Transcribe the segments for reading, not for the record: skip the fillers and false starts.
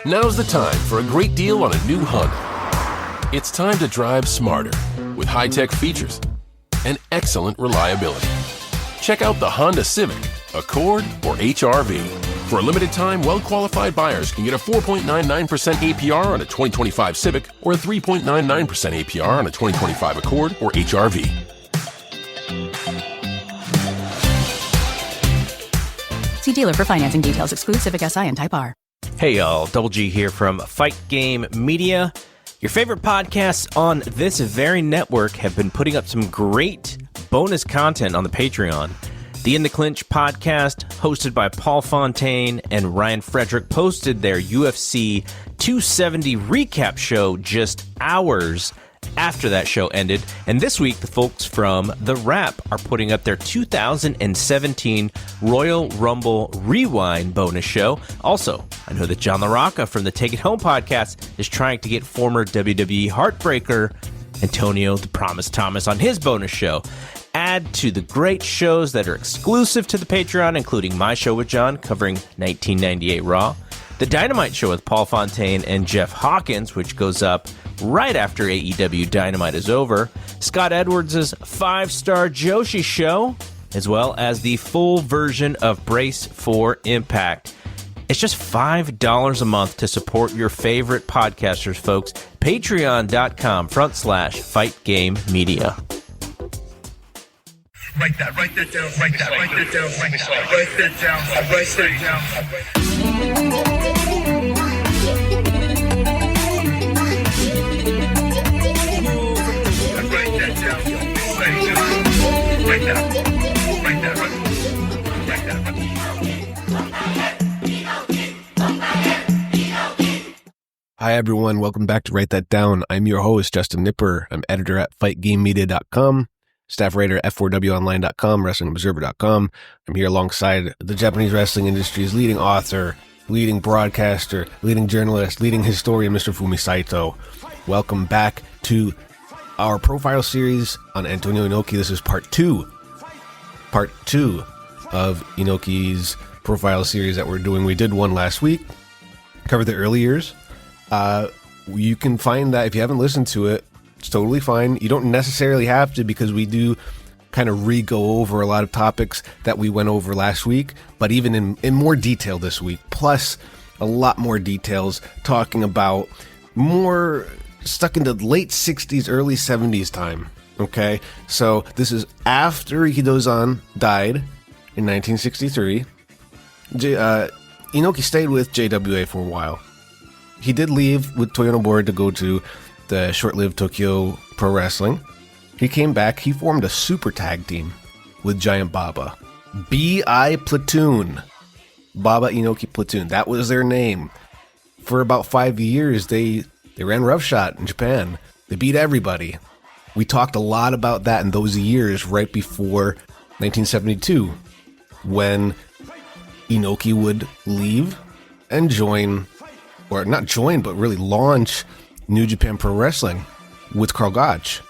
Now's the time for a great deal on a new Honda. It's time to drive smarter with high-tech features and excellent reliability. Check out the Honda Civic, Accord, or HR-V. For a limited time, well-qualified buyers can get a 4.99% APR on a 2025 Civic or a 3.99% APR on a 2025 Accord or HR-V. See dealer for financing details. Exclude Civic Si and Type R. Hey y'all, Double G here from Fight Game Media. Your favorite podcasts on this very network have been putting up some great bonus content on the Patreon. The In the Clinch podcast, hosted by Paul Fontaine and Ryan Frederick, posted their UFC 270 recap show just hours after that show ended. And this week, the folks from The Wrap are putting up their 2017 Royal Rumble Rewind bonus show. Also, I know that John LaRocca from the Take It Home podcast is trying to get former WWE Heartbreaker Antonio the Promise Thomas on his bonus show. Add to the great shows that are exclusive to the Patreon, including my show with John covering 1998 Raw, the Dynamite show with Paul Fontaine and Jeff Hawkins, which goes up right after AEW Dynamite is over, Scott Edwards' 5-Star Joshi show, as well as the full version of Brace for Impact. It's just $5 a month to support your favorite podcasters, folks. Patreon.com/FightGameMedia. Write that down, write that down, write that down. Hi everyone, welcome back to Write That Down. I'm your host, Justin Knipper. I'm editor at FightGameMedia.com, staff writer at F4WOnline.com, WrestlingObserver.com. I'm here alongside the Japanese wrestling industry's leading author, leading broadcaster, leading journalist, leading historian, Mr. Fumi Saito. Welcome back to our profile series on Antonio Inoki. This is part two of Inoki's profile series that we're doing. We did one last week, covered the early years. You can find that if you haven't listened to it, it's totally fine. You don't necessarily have to, because we do kind of re-go over a lot of topics that we went over last week, but even in more detail this week, plus a lot more details talking about more stuck into late 60s, early 70s time. Okay, so this is after Rikidozan died in 1963. Inoki stayed with JWA for a while. He did leave with Toyo Nobunaga to go to the short-lived Tokyo Pro Wrestling. He came back. He formed a super tag team with Giant Baba. BI Platoon. Baba Inoki Platoon. That was their name. For about 5 years, they ran roughshod in Japan. They beat everybody. We talked a lot about that in those years right before 1972, when Inoki would leave and join, or not join, but really launch New Japan Pro Wrestling with Karl Gotch.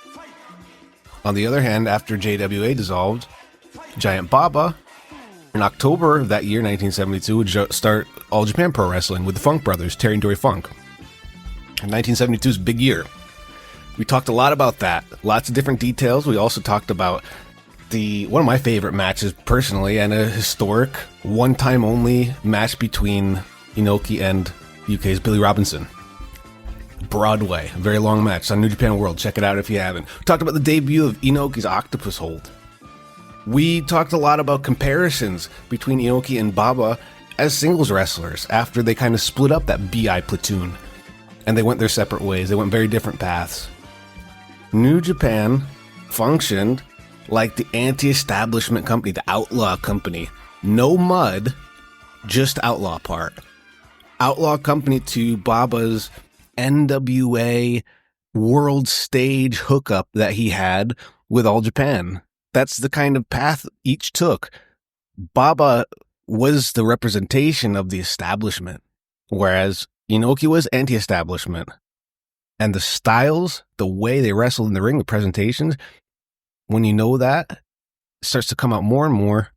On the other hand, after JWA dissolved, Giant Baba, in October of that year, 1972, would start All Japan Pro Wrestling with the Funk Brothers, Terry and Dory Funk. And 1972 is a big year. We talked a lot about that. Lots of different details. We also talked about one of my favorite matches personally, and a historic one-time only match between Inoki and UK's Billy Robinson. Broadway, a very long match. It's on New Japan World. Check it out if you haven't. We talked about the debut of Inoki's Octopus Hold. We talked a lot about comparisons between Inoki and Baba as singles wrestlers after they kind of split up that BI platoon and they went their separate ways. They went very different paths. New Japan functioned like the anti-establishment company, the outlaw company. No mud, just outlaw part. Outlaw company to Baba's NWA world stage hookup that he had with All Japan. That's the kind of path each took. Baba was the representation of the establishment, whereas Inoki was anti-establishment. And the styles, the way they wrestled in the ring, the presentations, when you know that, it starts to come out more and more.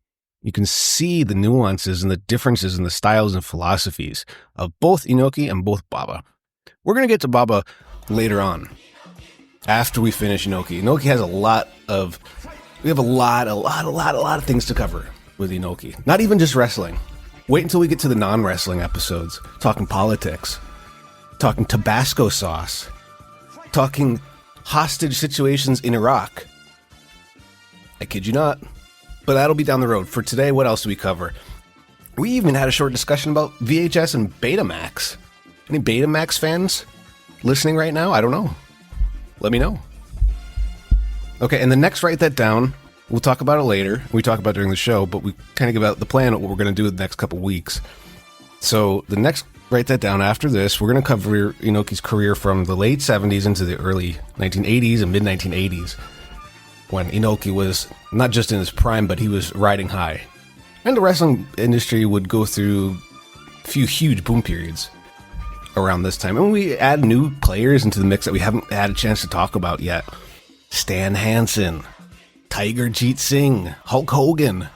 you can see the nuances and the differences in the styles and philosophies of both Inoki and both Baba. We're going to get to Baba later on, after we finish Inoki. Inoki has we have a lot of things to cover with Inoki. Not even just wrestling. Wait until we get to the non-wrestling episodes, talking politics, talking Tabasco sauce, talking hostage situations in Iraq. I kid you not. But that'll be down the road. For today, what else do we cover? We even had a short discussion about VHS and Betamax. Any Betamax fans listening right now? I don't know. Let me know. Okay, and the next Write That Down, we'll talk about it later. We talk about it during the show, but we kind of give out the plan of what we're going to do the next couple weeks. So the next Write That Down after this, we're going to cover Inoki's career from the late 70s into the early 1980s and mid-1980s, when Inoki was not just in his prime, but he was riding high. And the wrestling industry would go through a few huge boom periods around this time. And we add new players into the mix that we haven't had a chance to talk about yet. Stan Hansen, Tiger Jeet Singh, Hulk Hogan,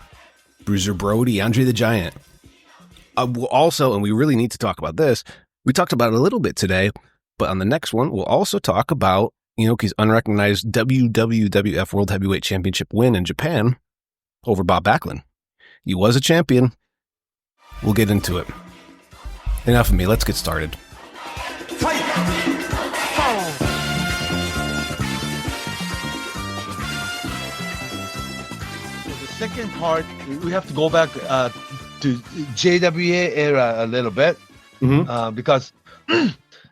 Bruiser Brody, Andre the Giant. We'll also, and we really need to talk about this, we talked about it a little bit today, but on the next one, we'll also talk about Inoki's unrecognized WWF World Heavyweight Championship win in Japan over Bob Backlund. He was a champion. We'll get into it. Enough of me. Let's get started. The second part, we have to go back to JWA era a little bit, because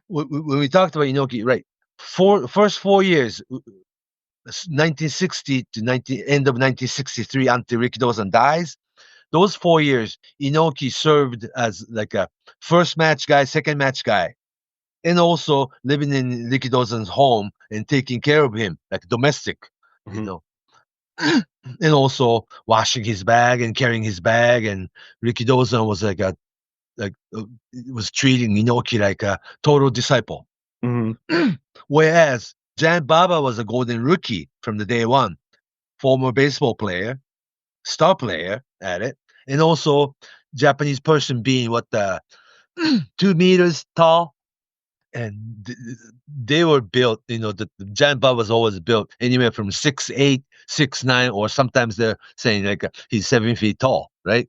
when we talked about Inoki, right? First 4 years, 1960 to end of 1963 until Rikidozan dies. Those 4 years, Inoki served as like a first match guy, second match guy, and also living in Rikidozan's home and taking care of him like domestic, you know, and also washing his bag and carrying his bag. And Rikidozan was was treating Inoki like a total disciple. Whereas Giant Baba was a golden rookie from the day one, former baseball player, star player at it, and also Japanese person being 2 meters tall, and they were built. The Giant Baba was always built anywhere from 6'8", 6'9", or sometimes they're saying like he's 7 feet tall, right?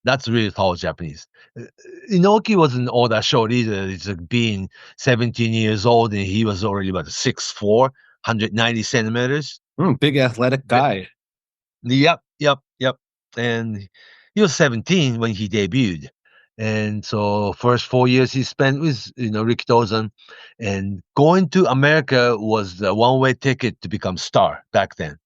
That's really tall Japanese. Inoki wasn't all that short either. It's like being 17 years old, and he was already about 6'4", 190 centimeters. Big athletic guy. Yep. And he was 17 when he debuted. And so first 4 years he spent with Rikidozan, and going to America was the one-way ticket to become star back then.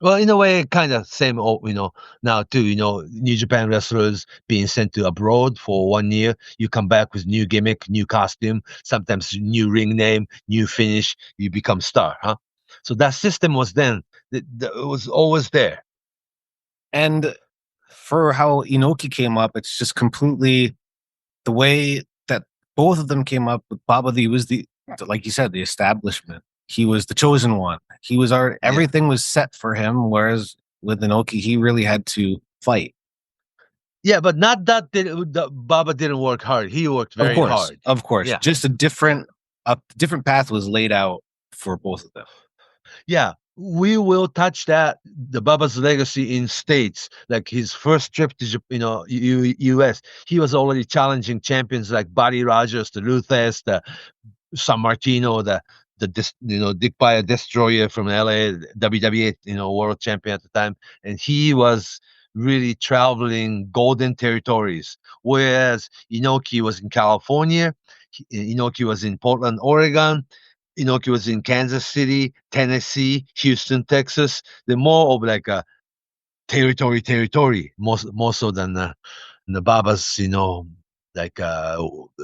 Well, in a way, kind of same, now too, New Japan wrestlers being sent to abroad for 1 year. You come back with new gimmick, new costume, sometimes new ring name, new finish. You become star, huh? So that system was then, it was always there. And for how Inoki came up, it's just completely the way that both of them came up. With Baba, he was like you said, the establishment. He was the chosen one. He was everything was set for him. Whereas with Inoki, he really had to fight. Yeah, but not that Baba didn't work hard. He worked very hard. Of course. Yeah. Just a different path was laid out for both of them. Yeah, we will touch the Baba's legacy in States. Like his first trip to U.S., he was already challenging champions like Buddy Rogers, the Luthes, the San Martino, the Dick Baya Destroyer from LA, WWE, world champion at the time. And he was really traveling golden territories. Whereas Inoki was in California, Inoki was in Portland, Oregon, Inoki was in Kansas City, Tennessee, Houston, Texas. They're more of like a territory, more so than the Baba's, like a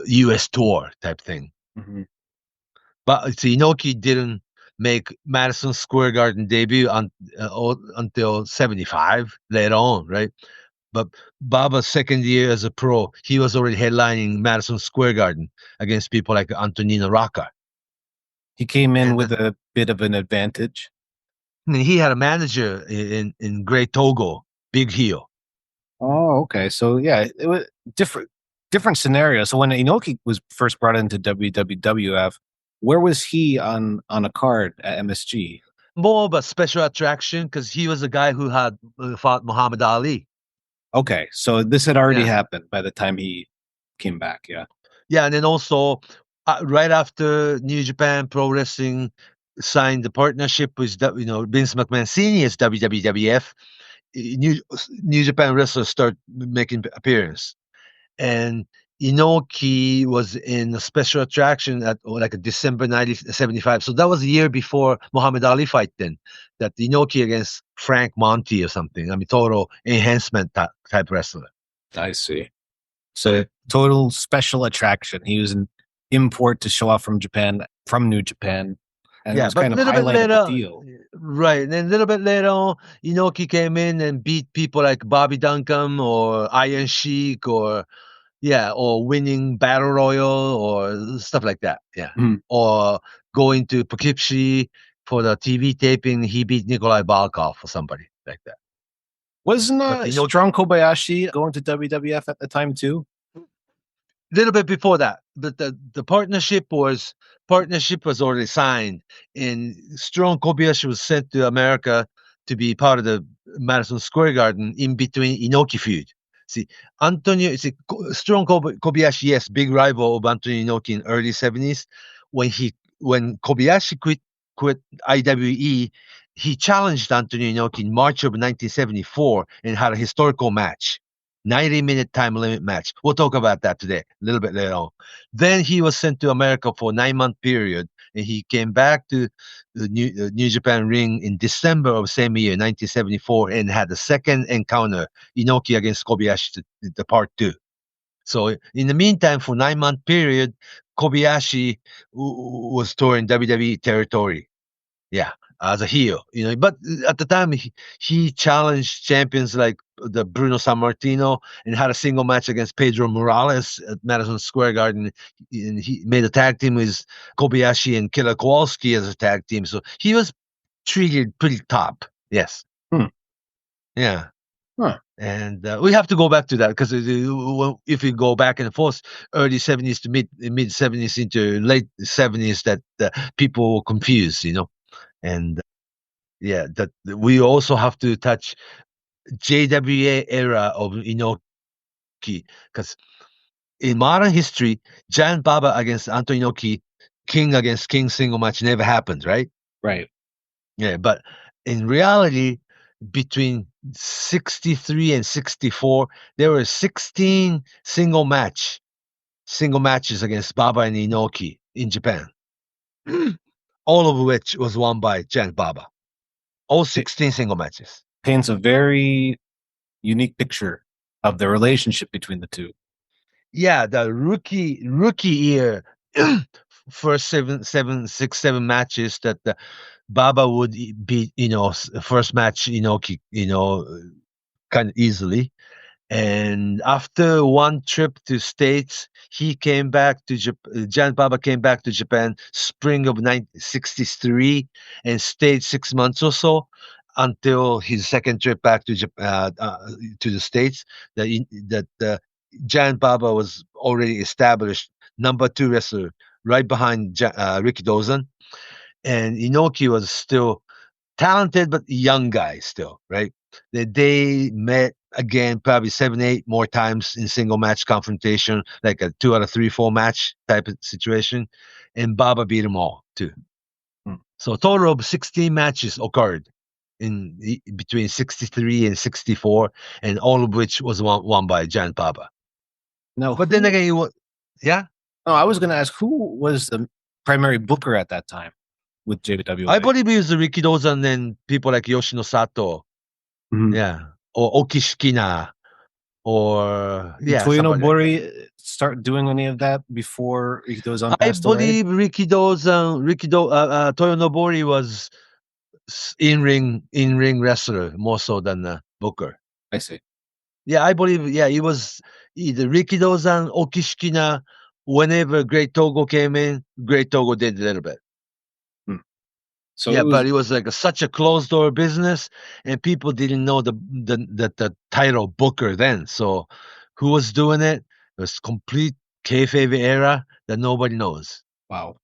U.S. tour type thing. But Inoki didn't make Madison Square Garden debut until 75 later on, right? But Baba's second year as a pro, he was already headlining Madison Square Garden against people like Antonino Rocca. He came in with a bit of an advantage. I mean, he had a manager in Great Togo big heel. Oh, okay. So yeah, it was different scenario. So when Inoki was first brought into WWF, where was he on a card at MSG? More of a special attraction because he was a guy who had fought Muhammad Ali. Okay, so this had already Yeah. happened by the time he came back. Yeah. Yeah, and then also right after New Japan Pro Wrestling signed the partnership with Vince McMahon Senior's WWF, New Japan wrestlers start making appearance, and Inoki was in a special attraction at like December 1975. So that was a year before Muhammad Ali fight. Then that Inoki against Frank Monty or something. I mean, total enhancement type wrestler. I see. So total special attraction. He was an import to show off from New Japan. And it was but kind of little bit highlighted later, the deal. right? And then a little bit later on, Inoki came in and beat people like Bobby Duncombe or Iron Sheik or winning Battle Royal or stuff like that. Yeah. Mhm. Or going to Poughkeepsie for the TV taping, he beat Nikolai Balkov or somebody like that. Wasn't But Inoki- Strong Kobayashi going to WWF at the time too? little bit before that, but the partnership was already signed, and Strong Kobayashi was sent to America to be part of the Madison Square Garden in between Inoki feud. Strong Kobayashi, yes, big rival of Antonio Inoki in early 70s. When Kobayashi quit IWE, he challenged Antonio Inoki in March of 1974 and had a historical match. 90-minute time limit match. We'll talk about that today, a little bit later on. Then he was sent to America for a 9-month period, and he came back to the New Japan ring in December of the same year, 1974, and had the second encounter, Inoki against Kobayashi, the part 2. So in the meantime, for 9-month period, Kobayashi was touring WWE territory. Yeah, as a heel, But at the time, he challenged champions like the Bruno Sammartino and had a single match against Pedro Morales at Madison Square Garden. And he made a tag team with Kobayashi and Killer Kowalski as a tag team. So he was treated pretty top. Yes. Yeah. Huh. And we have to go back to that because if we go back and forth, early 70s to mid 70s into late 70s, that people were confused, And that we also have to touch JWA era of Inoki because in modern history, Giant Baba against Antonio Inoki, King against King single match never happened, right? Right. Yeah, but in reality, between 63 and 64, there were 16 single matches against Baba and Inoki in Japan, all of which was won by Giant Baba. All 16 single matches. Paints a very unique picture of the relationship between the two. Yeah, the rookie year, first 7 matches that the Baba would beat, first match Inoki, kind of easily. And after one trip to States, he came back to Japan. Giant Baba came back to Japan spring of 1963 and stayed 6 months or so until his second trip back to the States. That Giant Baba was already established number 2 wrestler right behind Rikidozan, and Inoki was still talented but young guy still, right? They met again probably 7, 8 more times in single match confrontation, like a 2 out of 3, 4 match type of situation, and Baba beat them all too. So a total of 16 matches occurred in between 63 and 64, and all of which was won by Giant Baba. No, but then again, yeah. No, I was going to ask who was the primary booker at that time with JPW. I believe it was Rikidozan and people like Yoshino Sato. Yeah. Or Okishikina. Or Did Toyonobori start doing any of that before Rikidozan passed away? I believe Toyonobori was in-ring wrestler more so than booker. I see. Yeah, I believe, it was either Rikidozan, Okishikina. Whenever Great Togo came in, Great Togo did a little bit. So yeah, it was, but it was like such a closed door business, and people didn't know the title Booker then. So, who was doing it? It was complete kayfabe era that nobody knows. wow.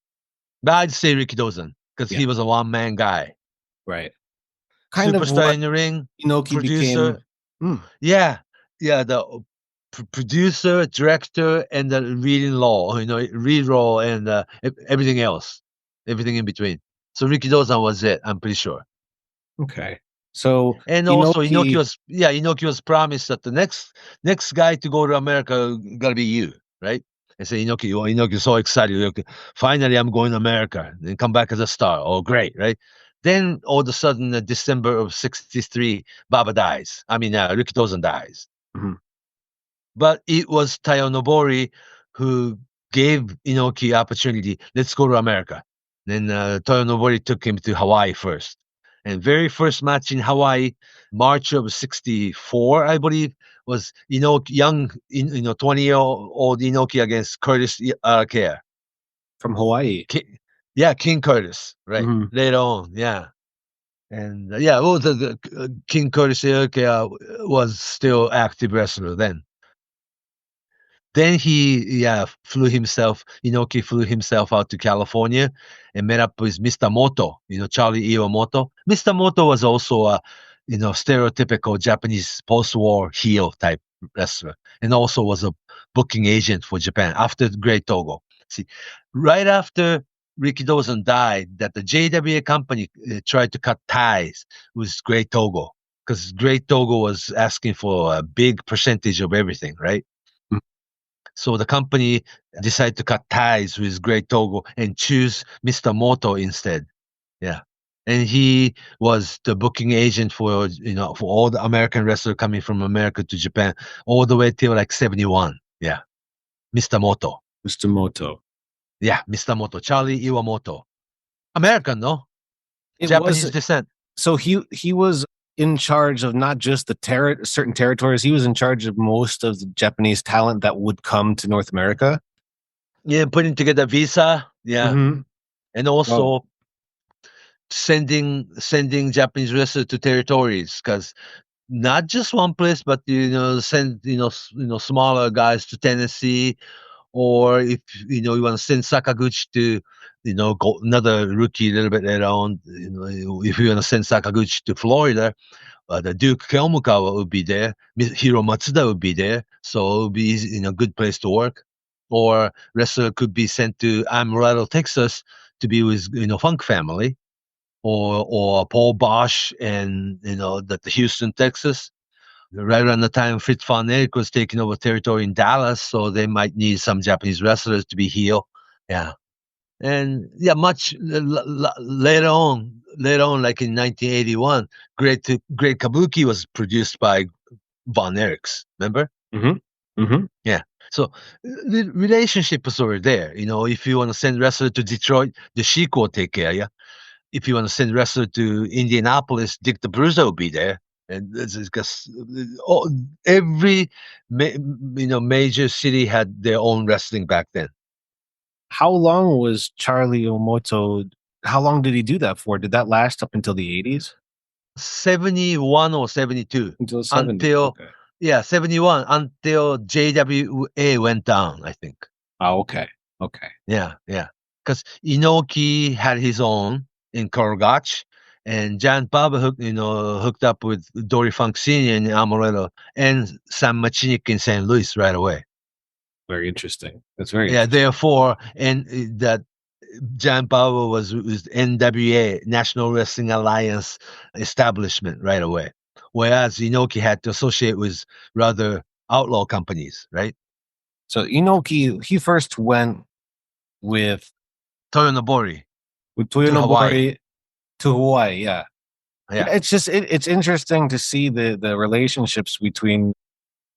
But I'd say Rikidozan because Yeah. he was a one man guy, Right. Kind of superstar what in the ring, Inoki producer. became. Hmm. Yeah, yeah, the producer, director, and the reading law, read roll, and everything else, everything in between. So Rikidozan was it. I'm pretty sure. Okay. So And also Inoki was promised that the next guy to go to America gotta be you, right? And say Inoki, well, Inoki's so excited. Okay, finally I'm going to America and come back as a star. Oh, great, right? Then all of a sudden, December of '63, Baba dies. I mean, Rikidozan dies. Mhm. But it was Taiyo Nobori who gave Inoki opportunity. Let's go to America. Then Taiyo Nobori took him to Hawaii first. And very first match in Hawaii, March of '64, I believe, was Inoki, young, 20-year-old Inoki against Curtis Arakea. From Hawaii. Yeah, King Curtis, right? Mhm. Later on, yeah. And well, King Curtis Arakea was still active wrestler then. Then Inoki flew himself out to California and met up with Mr. Moto, Charlie Iwamoto. Mr. Moto was also a, stereotypical Japanese post-war heel type wrestler, and also was a booking agent for Japan after Great Togo. See, right after Rikidozan died, that the JWA company tried to cut ties with Great Togo because Great Togo was asking for a big percentage of everything, right? So the company decided to cut ties with Great Togo and choose Mr. Moto instead. Yeah. And he was the booking agent for all the American wrestlers coming from America to Japan all the way till like 71. Yeah. Mr. Moto. Mr. Moto. Yeah, Mr. Moto. Charlie Iwamoto. American, no? It Japanese was descent. so he was in charge of not just the certain territories. He was in charge of most of the Japanese talent that would come to North America. Yeah, putting together visa. Yeah. Mm-hmm. And also sending Japanese wrestlers to territories because not just one place, but send smaller guys to Tennessee, or if you want to send Sakaguchi to go another rookie a little bit later on. If you want to send Sakaguchi to Florida, the Duke Keomukawa would be there. Hiro Matsuda would be there, so it would be easy, good place to work. Or wrestler could be sent to Amarillo, Texas, to be with Funk Family, or Paul Bosch and the Houston, Texas. Right around the time Fritz von Erich was taking over territory in Dallas, so they might need some Japanese wrestlers to be heel. Yeah. And much later on, like in 1981, Great Kabuki was produced by Von Erichs. Remember? Mm-hmm. Mm-hmm. Yeah. So the relationship was over there. If you want to send wrestler to Detroit, the Sheik will take care of you. If you want to send wrestler to Indianapolis, Dick the Bruiser will be there. And because every major city had their own wrestling back then. How long was Charlie Omoto? How long did he do that for? Did that last up until the 80s? 71 or 72. Until 70. Until 71 until JWA went down, I think. Oh, okay. Okay. Yeah. Because Inoki had his own in Korogach, and Giant Baba hooked up with Dory Funk Sr. in Amarillo and Sam Machinik in St. Louis right away. Very interesting. That's very Yeah, interesting. therefore, and that Giant Baba was NWA, National Wrestling Alliance establishment right away. Whereas Inoki had to associate with rather outlaw companies, right? So Inoki, he first went with Toyonobori. Toyonobori to Hawaii. Yeah. Yeah. It's just it's interesting to see the relationships between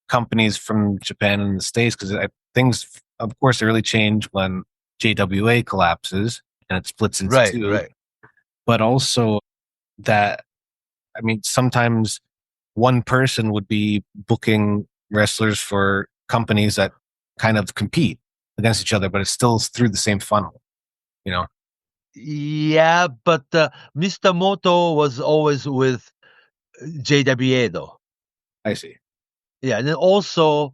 companies from Japan and the States, because things, of course, really change when JWA collapses and it splits into two. Right. But also that, I mean, sometimes one person would be booking wrestlers for companies that kind of compete against each other, but it's still through the same funnel, Yeah, but Mr. Moto was always with JWA though. I see. Yeah, and then also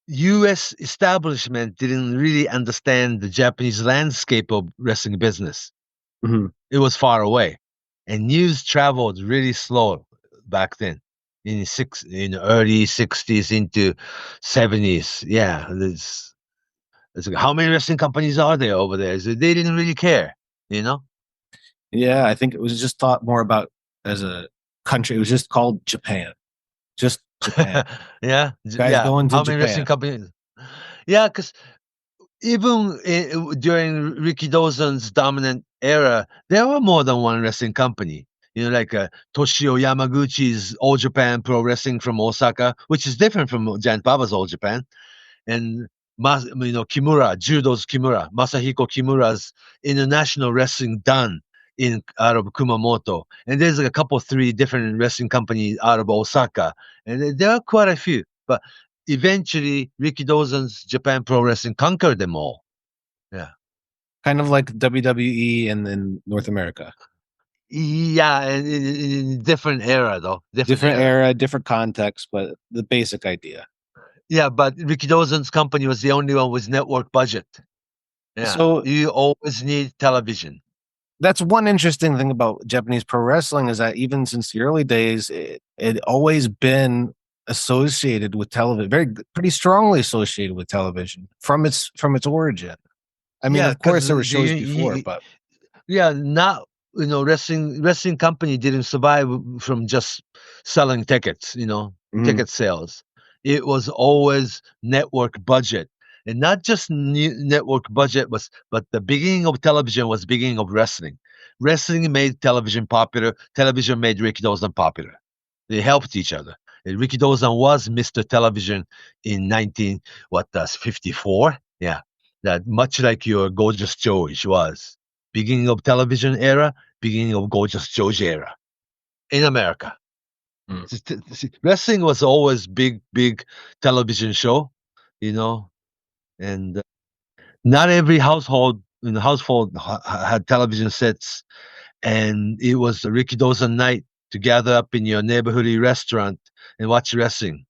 U.S. establishment didn't really understand the Japanese landscape of wrestling business. Mhm. It was far away, and news traveled really slow back then in early '60s into '70s. Yeah, it's like, how many wrestling companies are there over there? So they didn't really care, you know. Yeah, I think it was just thought more about as a country. It was just called Japan. Just Japan. Yeah, Guys yeah. going to How many wrestling Japan. companies? Yeah, because even during Rikidozan's dominant era, there were more than one wrestling company. You know, like Toshio Yamaguchi's All Japan Pro Wrestling from Osaka, which is different from Giant Baba's All Japan, and Kimura, Judo's Kimura, Masahiko Kimura's International Wrestling done in out of Kumamoto, and there's like a couple, three different wrestling companies out of Osaka, and there are quite a few, but eventually Rikidozan's Japan Pro Wrestling conquered them all. Yeah. Kind of like WWE in North America. Yeah, and in different era though. Different era, different context, but the basic idea. Yeah, but Rikidozan's company was the only one with network budget. Yeah. So you always need television. that's one interesting thing about Japanese pro wrestling is that even since the early days, it always been associated with television, pretty strongly associated with television from its origin. I mean, Yeah, of course, 'cause there were shows before, but yeah, not wrestling company didn't survive from just selling tickets, Mhm. ticket sales. It was always network budget. And not just network budget but the beginning of television was beginning of wrestling. Wrestling made television popular. Television made Rikidozan popular. They helped each other. And Rikidozan was Mr. Television in 54. Yeah, that much like your Gorgeous George was beginning of television era, beginning of Gorgeous George era in America. Mm. Wrestling was always big television show, and not every household had television sets, and it was a Rikidozan night to gather up in your neighborhood restaurant and watch wrestling.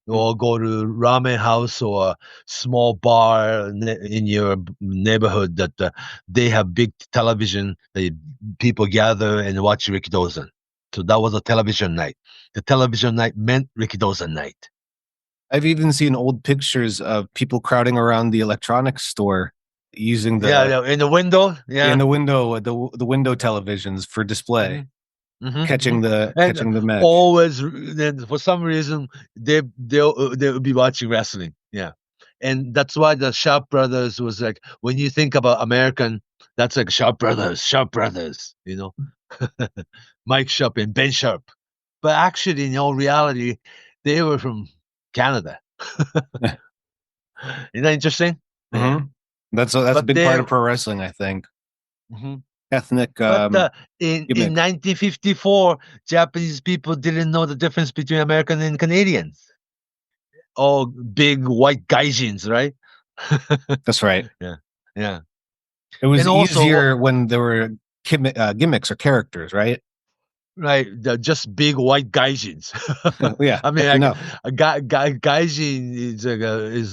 Or go to ramen house or a small bar in your neighborhood that they have big television. People gather and watch Rikidozan. So that was a television night. The television night meant Rikidozan night. I've even seen old pictures of people crowding around the electronics store using yeah, in the window. Yeah, in the window, the window televisions for display. Mm-hmm. Catching the match. Always, then for some reason they'll be watching wrestling. Yeah, and that's why the Sharp Brothers was like, when you think about American, that's like Sharp Brothers. Mike Sharp and Ben Sharp, but actually in all reality, they were from Canada. Isn't that interesting? Mm-hmm. That's a big part of pro wrestling, I think. Mm-hmm. Ethnic. But in 1954, Japanese people didn't know the difference between American and Canadians. All big white gaijins, right? That's right. Yeah. It was And also, easier when there were gimmicks or characters, right? Right, they're just big white gaijins. Yeah, I mean, a gaijin is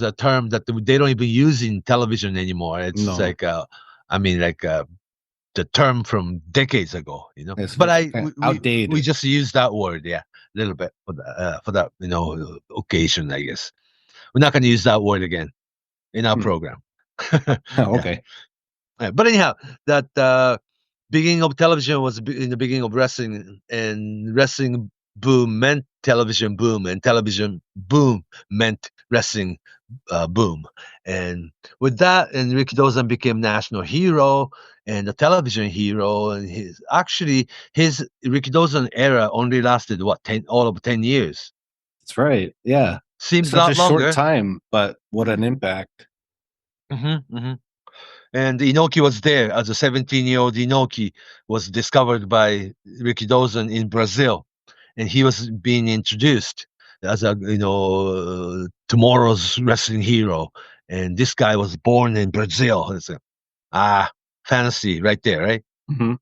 a term that they don't even use in television anymore. It's like, the term from decades ago, It's but outdated. we just use that word, a little bit for that occasion, I guess. We're not going to use that word again in our program. Okay. Yeah. But anyhow, that beginning of television was in the beginning of wrestling, and wrestling boom meant television boom, and television boom meant wrestling boom. And with that, and Rikidozan became national hero and a television hero. And his Rikidozan era only lasted all of 10 years. That's right. Yeah. Seems such a lot a longer. short time, but what an impact. And Inoki was there as a 17-year-old. Inoki was discovered by Rikidozan in Brazil, and he was being introduced as a tomorrow's wrestling hero. And this guy was born in Brazil. fantasy right there, right? Mm-hmm.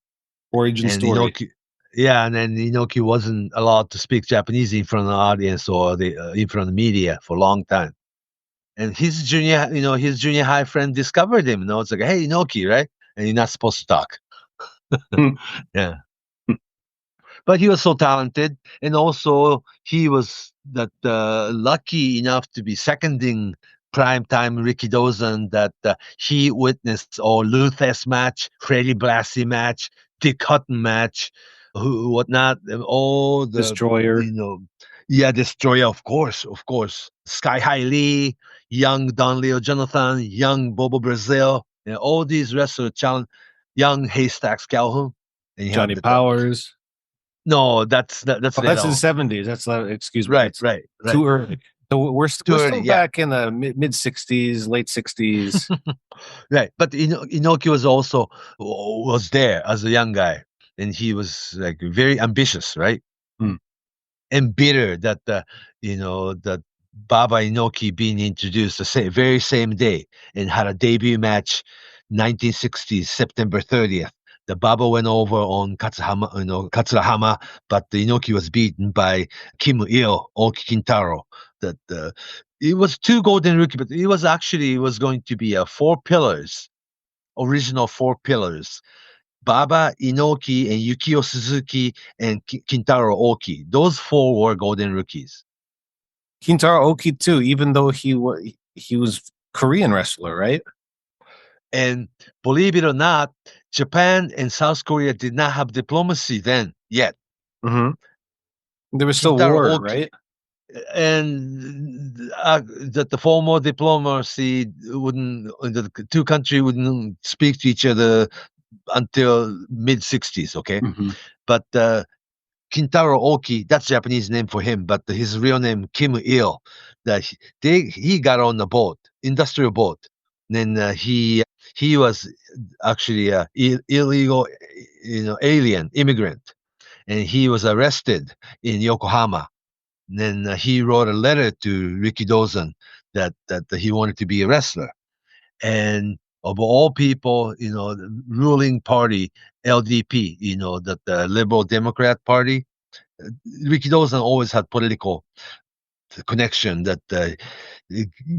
Origin And story. Inoki, yeah, and then Inoki wasn't allowed to speak Japanese in front of the audience or in front of the media for a long time. And his junior high friend discovered him. It's like, hey, Inoki, right? And you're not supposed to talk. Yeah. But he was so talented, and also he was lucky enough to be seconding primetime Rikidozan that he witnessed all Luthes match, Freddie Blassie match, Dick Hutton match, whatnot, and all the Destroyer. Yeah, Destroyer, of course, Sky High Lee, young Don Leo Jonathan, young Bobo Brazil, all these wrestlers challenge young Haystacks Calhoun, and you Johnny have Powers. no, that's Oh, that's in later the on. 70s. That's excuse me. Right, That's right. too early. So we're Too still early, yeah. back in the mid 60s, late 60s. Right, but Inoki was there as a young guy, and he was like very ambitious, right? Hmm. And bitter that that Baba Inoki being introduced the very same day and had a debut match, 1960s September 30th. The Baba went over on Katsurahama, but the Inoki was beaten by Oki Kintaro. That it was 2 golden rookie, but it was going to be original 4 pillars. Baba Inoki and Yukio Suzuki and Kintaro Oki. Those 4 were golden rookies. Kintaro Oki too, even though he was Korean wrestler, right? And believe it or not, Japan and South Korea did not have diplomacy then yet. Mm-hmm. There was still Kintaro war, Oki, right? and that the formal diplomacy the 2 countries wouldn't speak to each other until mid 60s. Okay, but Kintaro Oki, that's Japanese name for him, but his real name Kim Il. That he got on the boat, industrial boat. Then he was actually a illegal, alien immigrant, and he was arrested in Yokohama. Then he wrote a letter to Rikidozan that he wanted to be a wrestler, and of all people, the ruling party LDP, that the Liberal Democrat Party. Rikidozan always had political connection that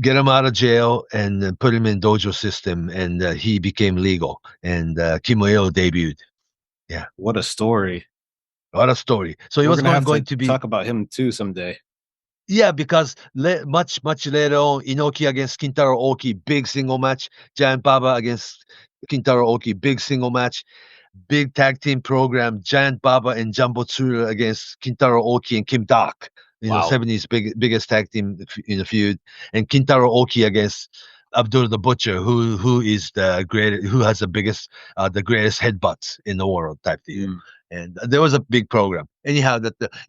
get him out of jail and put him in dojo system, and he became legal, and Kimoyo debuted. Yeah, What a story! what a story. So he We're was going to be talk about him too someday. Yeah, because much later on, Inoki against Kintaro Oki, big single match. Giant Baba against Kintaro Oki, big single match. Big tag team program, Giant Baba and Jumbo Tsuru against Kintaro Oki and Kim Doc. Wow. 70s biggest tag team in the feud, and Kintaro Oki against Abdul the Butcher, who is the greatest, who has the greatest headbutts in the world type thing. And there was a big program. Anyhow,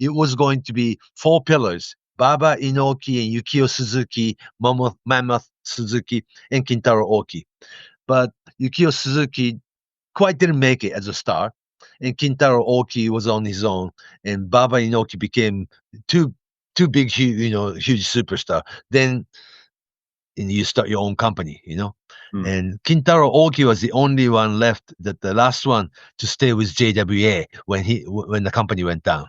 it was going to be 4 pillars: Baba Inoki and Yukio Suzuki, Mammoth Suzuki, and Kintaro Oki. But Yukio Suzuki quite didn't make it as a star, and Kintaro Oki was on his own, and Baba Inoki became too big, huge superstar. Then you start your own company, and Kintaro Oki was the only one left, the last one to stay with JWA when the company went down.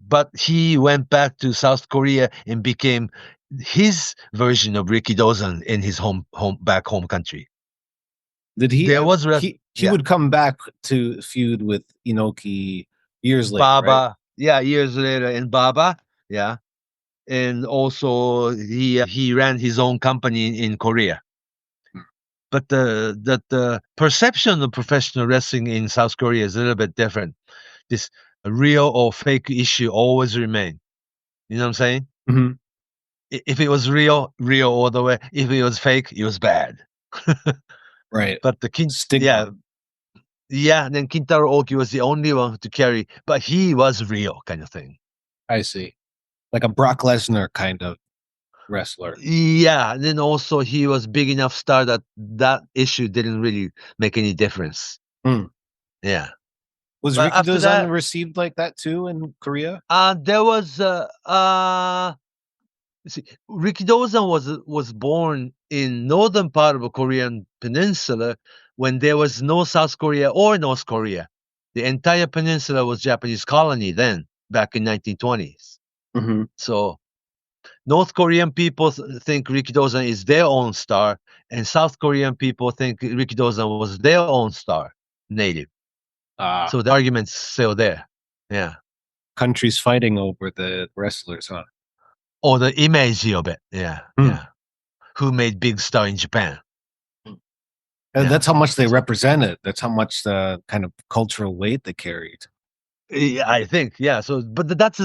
But he went back to South Korea and became his version of Rikidozan in his back home country. Did he? There was he would come back to feud with Inoki years later. Baba, right? yeah, years later, and Baba, yeah, and also he ran his own company in Korea. But the perception of professional wrestling in South Korea is a little bit different. This real or fake issue always remain. You know what I'm saying? Mm-hmm. If it was real all the way. If it was fake, it was bad. Right. But yeah, and then Kintaro Oki was the only one to carry, but he was real kind of thing. I see. Like a Brock Lesnar kind of wrestler. Yeah, and then also he was big enough star that issue didn't really make any difference. Yeah. Was Rikidozan received like that too in Korea? There was Rikidozan was born in northern part of the Korean peninsula, when there was no South Korea or North Korea. The entire peninsula was Japanese colony then, back in 1920s. Mm-hmm. So North Korean people think Rikidozan is their own star, and South Korean people think Rikidozan was their own star, native. So the argument's still there. Yeah. Countries fighting over the wrestlers, huh? Or the image of it. Yeah. Hmm. Yeah. Who made big star in Japan? And Yeah. that's how much they represented. That's how much the kind of cultural weight they carried. Yeah, I think, yeah. So, but that's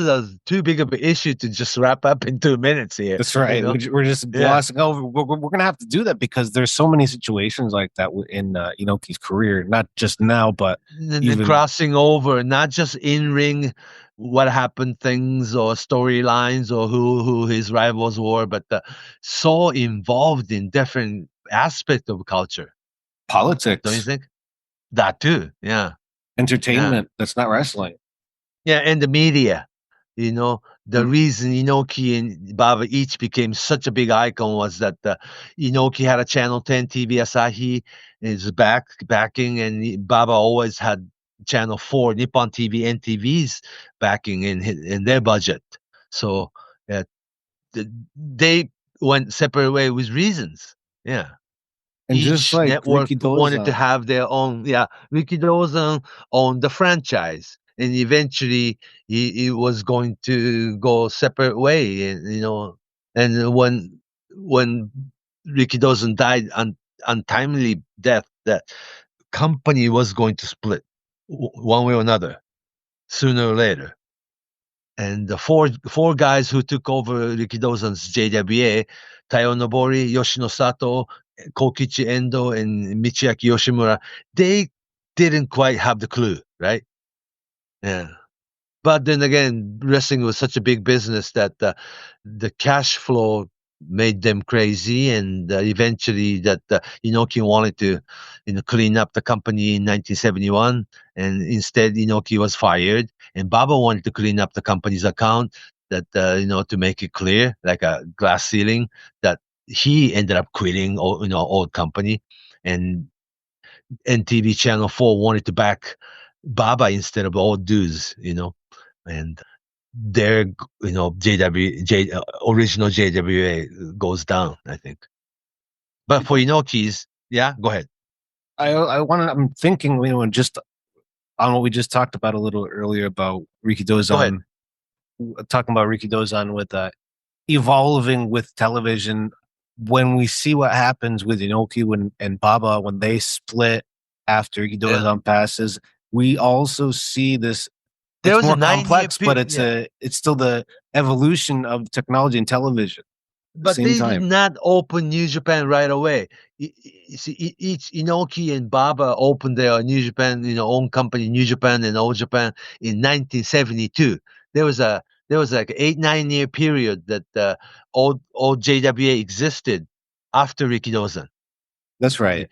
too big of an issue to just wrap up in 2 minutes here. That's right. You know? We're just glossing over. We're going to have to do that because there's so many situations like that in Inoki's career, not just now, but And even crossing over, not just in ring, what happened things or storylines or who his rivals were, but so involved in different aspects of culture. politics, Don't you think? That too, yeah. entertainment. That's not wrestling. Yeah, and the media. You know, the reason Inoki and Baba each became such a big icon was that Inoki had a Channel 10 TV Asahi is backing, and Baba always had Channel 4 Nippon TV NTV's backing in their budget. So they went separate way with reasons. Yeah. And Each just like network wanted to Rikidozan, have their own. Yeah, Rikidozan owned the franchise, and eventually he was going to go separate way. And and when Rikidozan died untimely death, that company was going to split one way or another sooner or later. And the four guys who took over Rikidozan's JWA, Taiyo Nobori, Yoshino Sato, Kokichi Endo, and Michiaki Yoshimura, they didn't quite have the clue, right? Yeah. But then again, wrestling was such a big business that the cash flow made them crazy, and eventually that Inoki wanted to clean up the company in 1971, and instead Inoki was fired, and Baba wanted to clean up the company's account, that to make it clear, like a glass ceiling, that he ended up quitting old company, and NTV Channel 4 wanted to back Baba instead of old dudes, and their original JWA goes down, I think. But for Inoki's, yeah, go ahead. I'm thinking, just on what we just talked about a little earlier about Rikidozan, talking about Rikidozan with evolving with television. When we see what happens with Inoki and Baba when they split after Rikidozan passes, we also see this. There it's was more a complex, but it's still the evolution of technology and television. But they did not open New Japan right away. You see, each Inoki and Baba opened their New Japan, own company, New Japan and Old Japan, in 1972. There was like an 8-9 year period that old JWA existed after Rikidozan. That's right.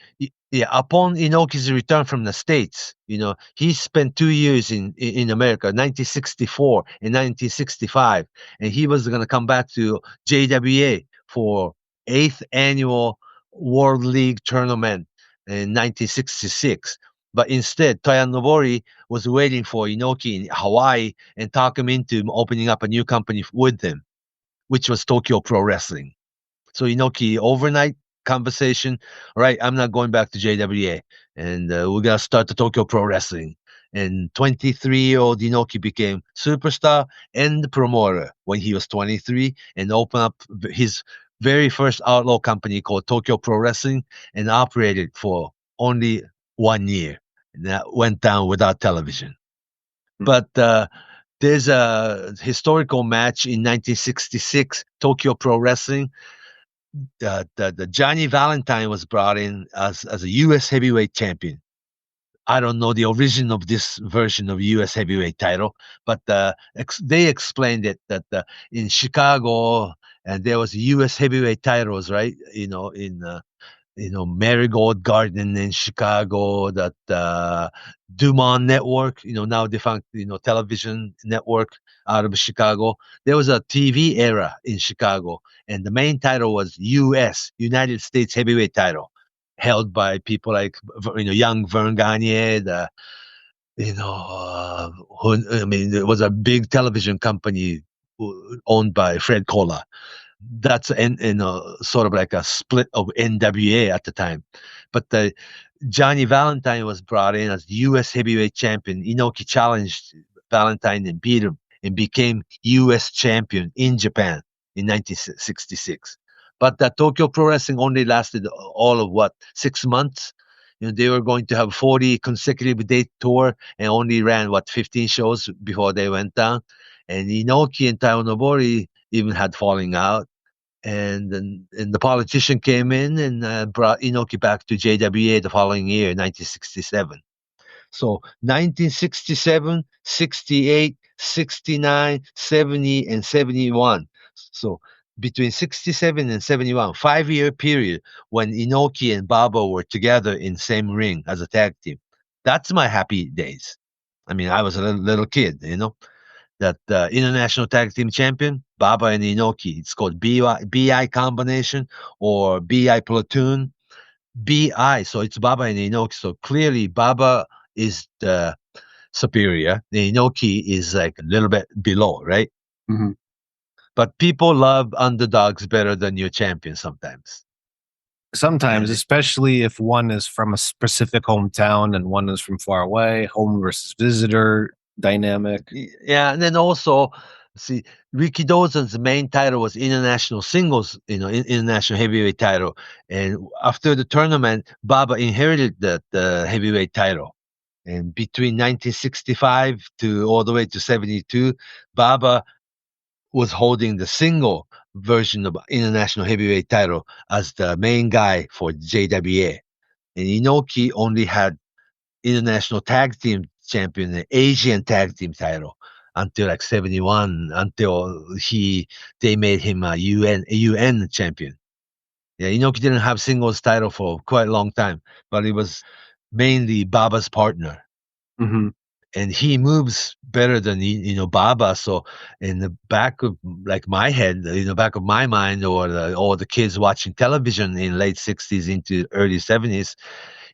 Yeah, upon Inoki's return from the States, he spent 2 years in America, 1964 and 1965, and he was going to come back to JWA for 8th annual World League tournament in 1966. But instead, Toya Nobori was waiting for Inoki in Hawaii and talk him into opening up a new company with him, which was Tokyo Pro Wrestling. So Inoki overnight conversation. All right, I'm not going back to JWA, and we're gonna start the Tokyo Pro Wrestling. And 23-year-old Inoki became superstar and promoter when he was 23, and opened up his very first outlaw company called Tokyo Pro Wrestling, and operated for only 1 year. And that went down without television. But there's a historical match in 1966, Tokyo Pro Wrestling. The Johnny Valentine was brought in as a U.S. heavyweight champion. I don't know the origin of this version of U.S. heavyweight title, but they explained it that in Chicago, and there was U.S. heavyweight titles, right? In Marigold Garden in Chicago, that Dumont Network, now defunct, television network out of Chicago. There was a TV era in Chicago, and the main title was U.S. United States heavyweight title. held by people like young Vern Gagne, it was a big television company owned by Fred Kola. That's sort of like a split of NWA at the time. But Johnny Valentine was brought in as U.S. heavyweight champion. Inoki challenged Valentine and beat him and became U.S. champion in Japan in 1966. But the Tokyo Pro Wrestling only lasted all of 6 months. They were going to have 40 consecutive day tour and only ran 15 shows before they went down. And Inoki and Taiyo Nobori even had falling out. And then the politician came in and brought Inoki back to JWA the following year, 1967. So 1967, 68, 69, 70, and 71. So between 67 and 71, 5-year period when Inoki and Baba were together in same ring as a tag team. That's my happy days. I mean, I was a little kid, that international tag team champion, Baba and Inoki. It's called BI combination or BI platoon. BI, so it's Baba and Inoki. So clearly Baba is the superior. The Inoki is like a little bit below, right? Mhm. But people love underdogs better than your champion sometimes. Sometimes, especially if one is from a specific hometown and one is from far away, home versus visitor dynamic. Yeah, and then also, see, Rikidozan's main title was international singles, international heavyweight title. And after the tournament, Baba inherited the heavyweight title. And between 1965 to all the way to 72, Baba was holding the single version of international heavyweight title as the main guy for JWA. And Inoki only had international tag team champion and Asian tag team title until like 71, until they made him a UN champion. Yeah, Inoki didn't have singles title for quite a long time, but he was mainly Baba's partner. Mhm. And he moves better than Baba. So in the back of like my head, back of my mind, or all the kids watching television in late 60s into early 70s,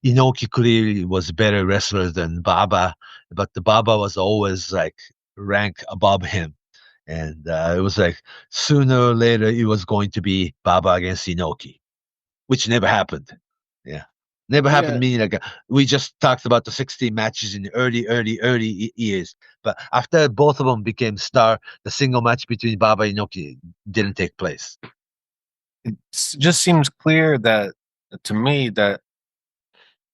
Inoki clearly was a better wrestler than Baba, but the Baba was always like rank above him. And it was like sooner or later it was going to be Baba against Inoki, which never happened. Yeah. Never happened, meaning like we just talked about the 16 matches in the early years. But after both of them became star, the single match between Baba and Inoki didn't take place. It just seems clear that to me that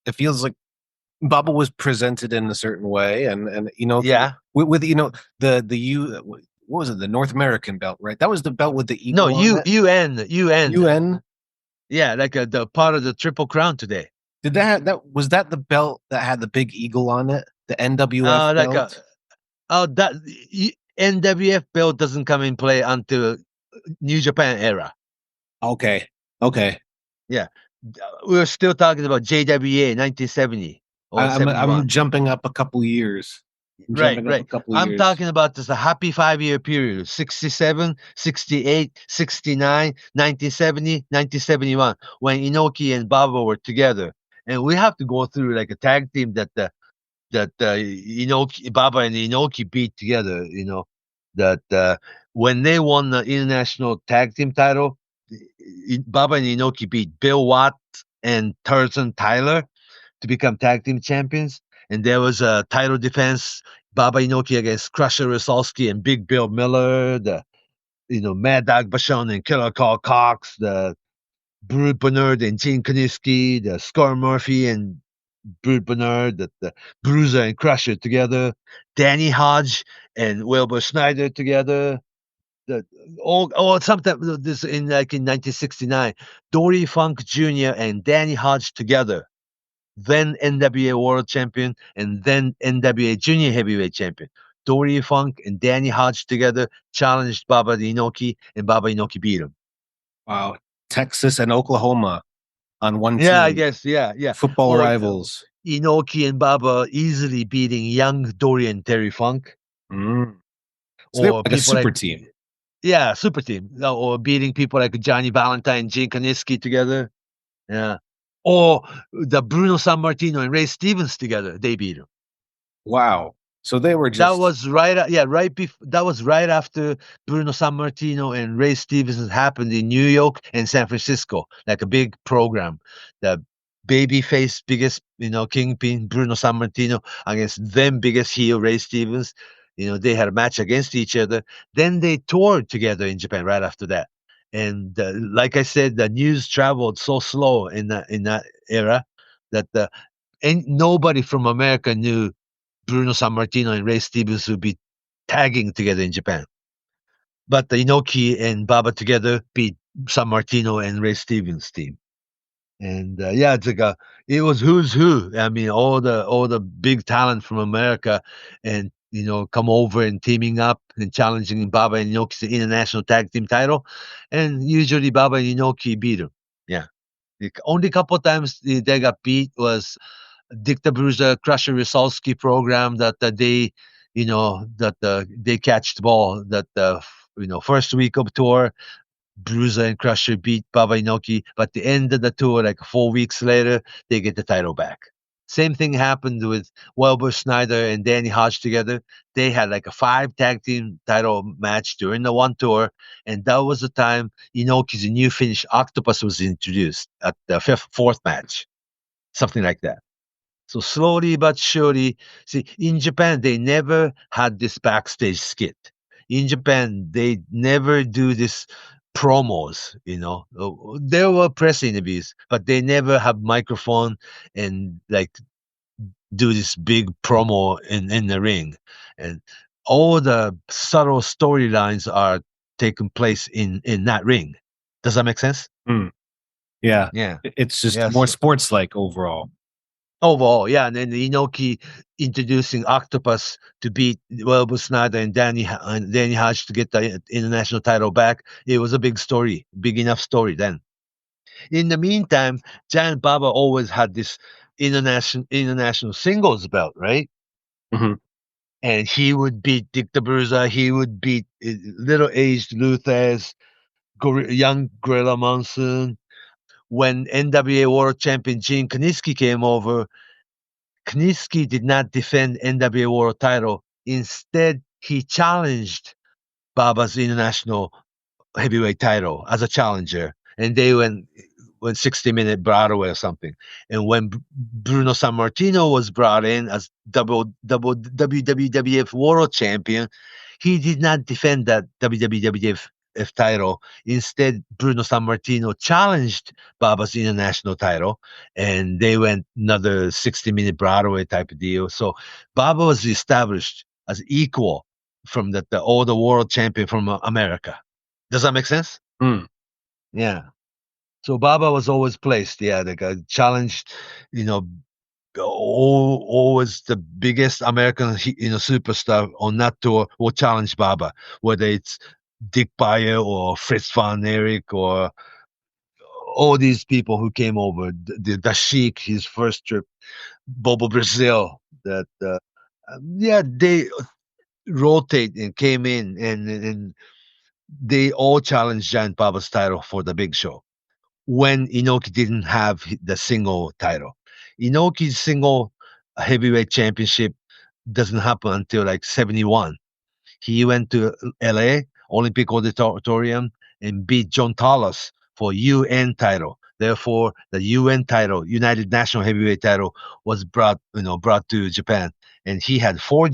it feels like Baba was presented in a certain way, and Yeah. with what was it, the North American belt, right? That was the belt with the eagle. No, on it? UN. Yeah, like the part of the Triple Crown today. Did that was that the belt that had the big eagle on it? The NWF belt? That NWF belt doesn't come in play until New Japan era. Okay. Yeah. We're still talking about JWA 1970 or I'm 71. jumping up a couple years. Right. I'm talking about this a happy 5-year period, 67, 68, 69, 1970, 1971, when Inoki and Baba were together. And we have to go through like a tag team that Inoki, Baba and Inoki beat together, that when they won the international tag team title, Baba and Inoki beat Bill Watt and Tarzan Tyler to become tag team champions. And there was a title defense, Baba Inoki against Crusher Rusalski and Big Bill Miller, the Mad Dog Vachon and Killer Carl Cox, the Brute Bernard and Gene Kaniski, the Scar Murphy and Brute Bernard, the Bruiser and Crusher together, Danny Hodge and Wilbur Snyder together. Sometimes this in 1969, Dory Funk Jr. and Danny Hodge together, then NWA World Champion and then NWA Junior Heavyweight Champion. Dory Funk and Danny Hodge together challenged Baba Inoki, and Baba Inoki beat him. Wow. Texas and Oklahoma on one team. Yeah, I guess. Yeah. Football rivals. Inoki and Baba easily beating young Dory and Terry Funk. So they were like a super team. Yeah, super team. Or beating people like Johnny Valentine, Gene Kaniski together. Yeah. Or the Bruno Sammartino and Ray Stevens together, they beat him. Wow. So they were just That was that was right after Bruno Sammartino and Ray Stevens happened in New York and San Francisco, like a big program. The babyface biggest, kingpin Bruno Sammartino against them biggest heel Ray Stevens. They had a match against each other. Then they toured together in Japan right after that. And like I said, the news traveled so slow in that era that nobody from America knew Bruno Sammartino and Ray Stevens would be tagging together in Japan. But the Inoki and Baba together beat Sammartino and Ray Stevens team. And it's like it was who's who. I mean, all the big talent from America, and come over and teaming up and challenging Baba and Inoki's international tag team title, and usually Baba and Inoki beat them. Yeah, only a couple of times they got beat was Dictator's Crusher Rusalski program that they they catch the ball that first week of tour. Bruiser and Crusher beat Baba Inoki, but the end of the tour, like 4 weeks later, they get the title back. Same thing happened with Wilbur Snyder and Danny Hodge together. They had like a 5 tag team title match during the one tour, and that was the time Inoki's new finish Octopus was introduced at the fourth match, something like that. So slowly but surely, see, in Japan, they never had this backstage skit. In Japan, they never do this promos, There were press interviews, but they never have microphone and like do this big promo in the ring. And all the subtle storylines are taking place in that ring. Does that make sense? Yeah. Yeah. It's just more sports-like overall. Overall, yeah, and then Inoki introducing Octopus to beat Wilbur Snyder and Danny Hodge to get the international title back. It was a big story, big enough story then. In the meantime, Giant Baba always had this international singles belt, right? Mm-hmm. And he would beat Dick DeBruza, he would beat little-aged Luthez, young Gorilla Monsoon. When NWA World Champion Gene Kiniski came over, Kiniski did not defend NWA World title. Instead, he challenged Baba's international heavyweight title as a challenger, and they went 60-minute Broadway or something. And when Bruno Sammartino was brought in as double WWF World Champion, he did not defend that WWF title. Instead, Bruno Sammartino challenged Baba's international title, and they went another 60-minute Broadway type of deal. So Baba was established as equal from the older world champion from America. Does that make sense? Yeah. So Baba was always placed, like a challenge, always the biggest American, superstar on that tour will challenge Baba, whether it's Dick Bayer or Fritz von Erich or all these people who came over, the Sheik, his first trip, Bobo Brazil, that, they rotate and came in and they all challenged Giant Baba's title for the big show when Inoki didn't have the single title. Inoki's single heavyweight championship doesn't happen until like 71. He went to LA, Olympic Auditorium, and beat John Tallis for UN title. Therefore, the UN title, United National Heavyweight title, was brought to Japan. And he had 4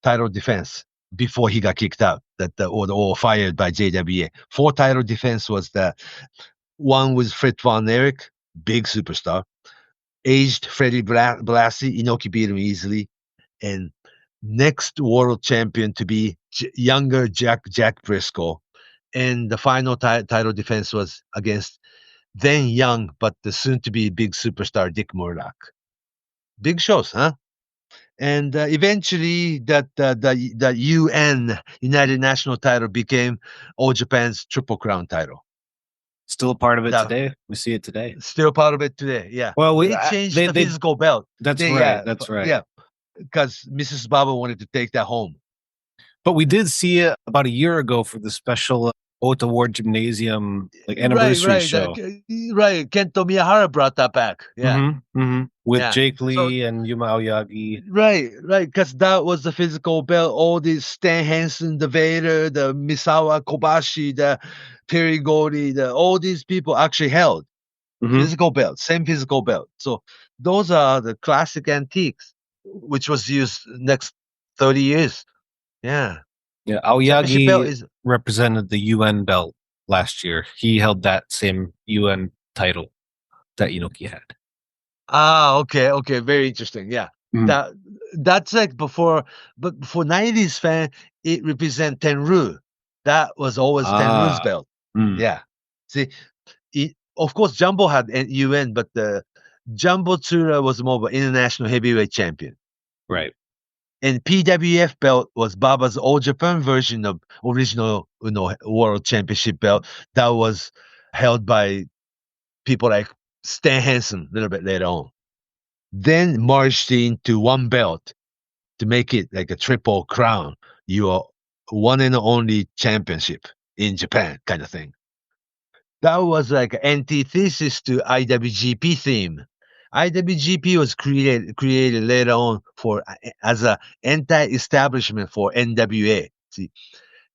title defense before he got kicked out or fired by JWA. 4 title defense was that. One was Fritz von Erich, big superstar. Aged Freddie Blassie, Inoki beat him easily. And next world champion to be younger Jack Brisco. And the final title defense was against then young, but the soon-to-be big superstar Dick Murdoch. Big shows, huh? And eventually, the UN United National title became All Japan's Triple Crown title. Still a part of it today. We see it today. Still part of it today. Yeah. Well, they changed the physical belt. That's right. That's right. Yeah, because Mrs. Baba wanted to take that home. But we did see it about a year ago for the special Award Gymnasium like Right, anniversary right, show. right. Kento Miyahara brought that back. Yeah, With yeah. Jake So Lee and Yuma Aoyagi. right, because that was the physical belt. All these Stan Hansen, the Vader, the Misawa Kobashi, the Perigori, all these people actually held physical belt, same physical belt. So those are the classic antiques, which was used next 30 years. Yeah. Yeah, Championship belt Aoyagi is represented the UN belt last year. He held that same UN title that Inoki had. okay, very interesting. Yeah. Mhm. That's like before, but for 90s fan, it represent Tenru. That was always Tenru's Ah. belt. Mm. Yeah. See, of course Jumbo had UN, but the Jumbo Tsura was more of an international heavyweight champion. Right. And PWF belt was Baba's All Japan version of original, world championship belt that was held by people like Stan Hansen a little bit later on. Then merged into one belt to make it like a triple crown. Your one and only championship in Japan kind of thing. That was like antithesis to IWGP theme. IWGP was created later on for as a anti-establishment for NWA. See,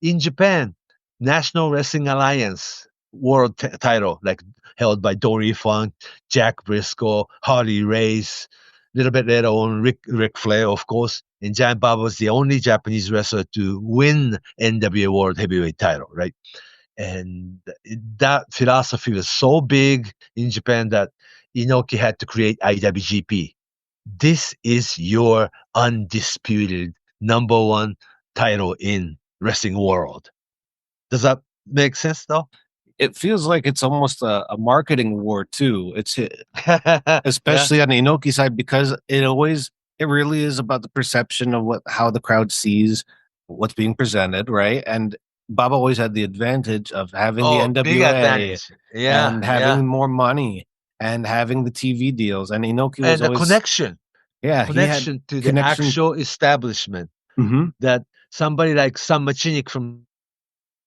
in Japan, National Wrestling Alliance world title, like held by Dory Funk, Jack Brisco, Harley Race. A little bit later on, Ric Flair, of course, and Giant Baba was the only Japanese wrestler to win NWA World Heavyweight title, right? And that philosophy was so big in Japan that Inoki had to create IWGP. This is your undisputed number one title in wrestling world. Does that make sense though? It feels like it's almost a marketing war too. It's Yeah. especially on the Inoki side because it really is about the perception of how the crowd sees what's being presented, right? And Baba always had the advantage of having the Oh, big NWA advantage. Yeah, and having more money and having the TV deals. And Inoki was and the always connection he had to the connection. actual establishment Mhm. that somebody like Sam Machinik from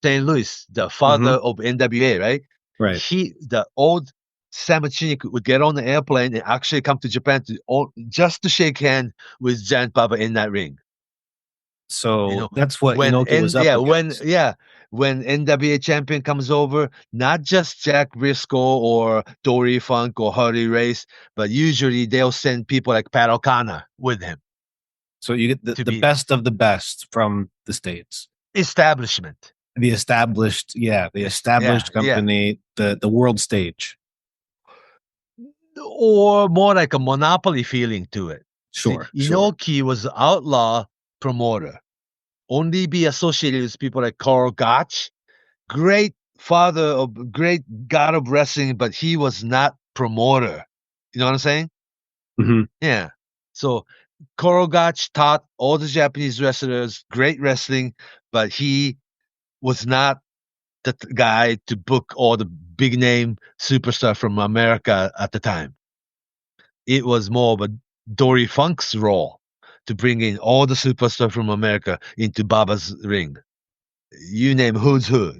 St. Louis, the father of NWA, right? Right. The old Sam Machinik would get on the airplane and actually come to Japan just to shake hand with Giant Baba in that ring. So that's what Inoki was up against. When NWA champion comes over, not just Jack Briscoe or Dory Funk or Harley Race, but usually they'll send people like Pat O'Connor with him. So you get the best of the best from the States. Establishment. The established company, the world stage. Or more like a monopoly feeling to it. Sure. See, Inoki was an outlaw promoter. Only be associated with people like Carl Gotch, great god of wrestling, but he was not promoter. You know what I'm saying? Mm-hmm. Yeah. So Carl Gotch taught all the Japanese wrestlers great wrestling, but he was not the guy to book all the big name superstar from America at the time. It was more of a Dory Funk's role to bring in all the superstars from America into Baba's ring. You name who's who,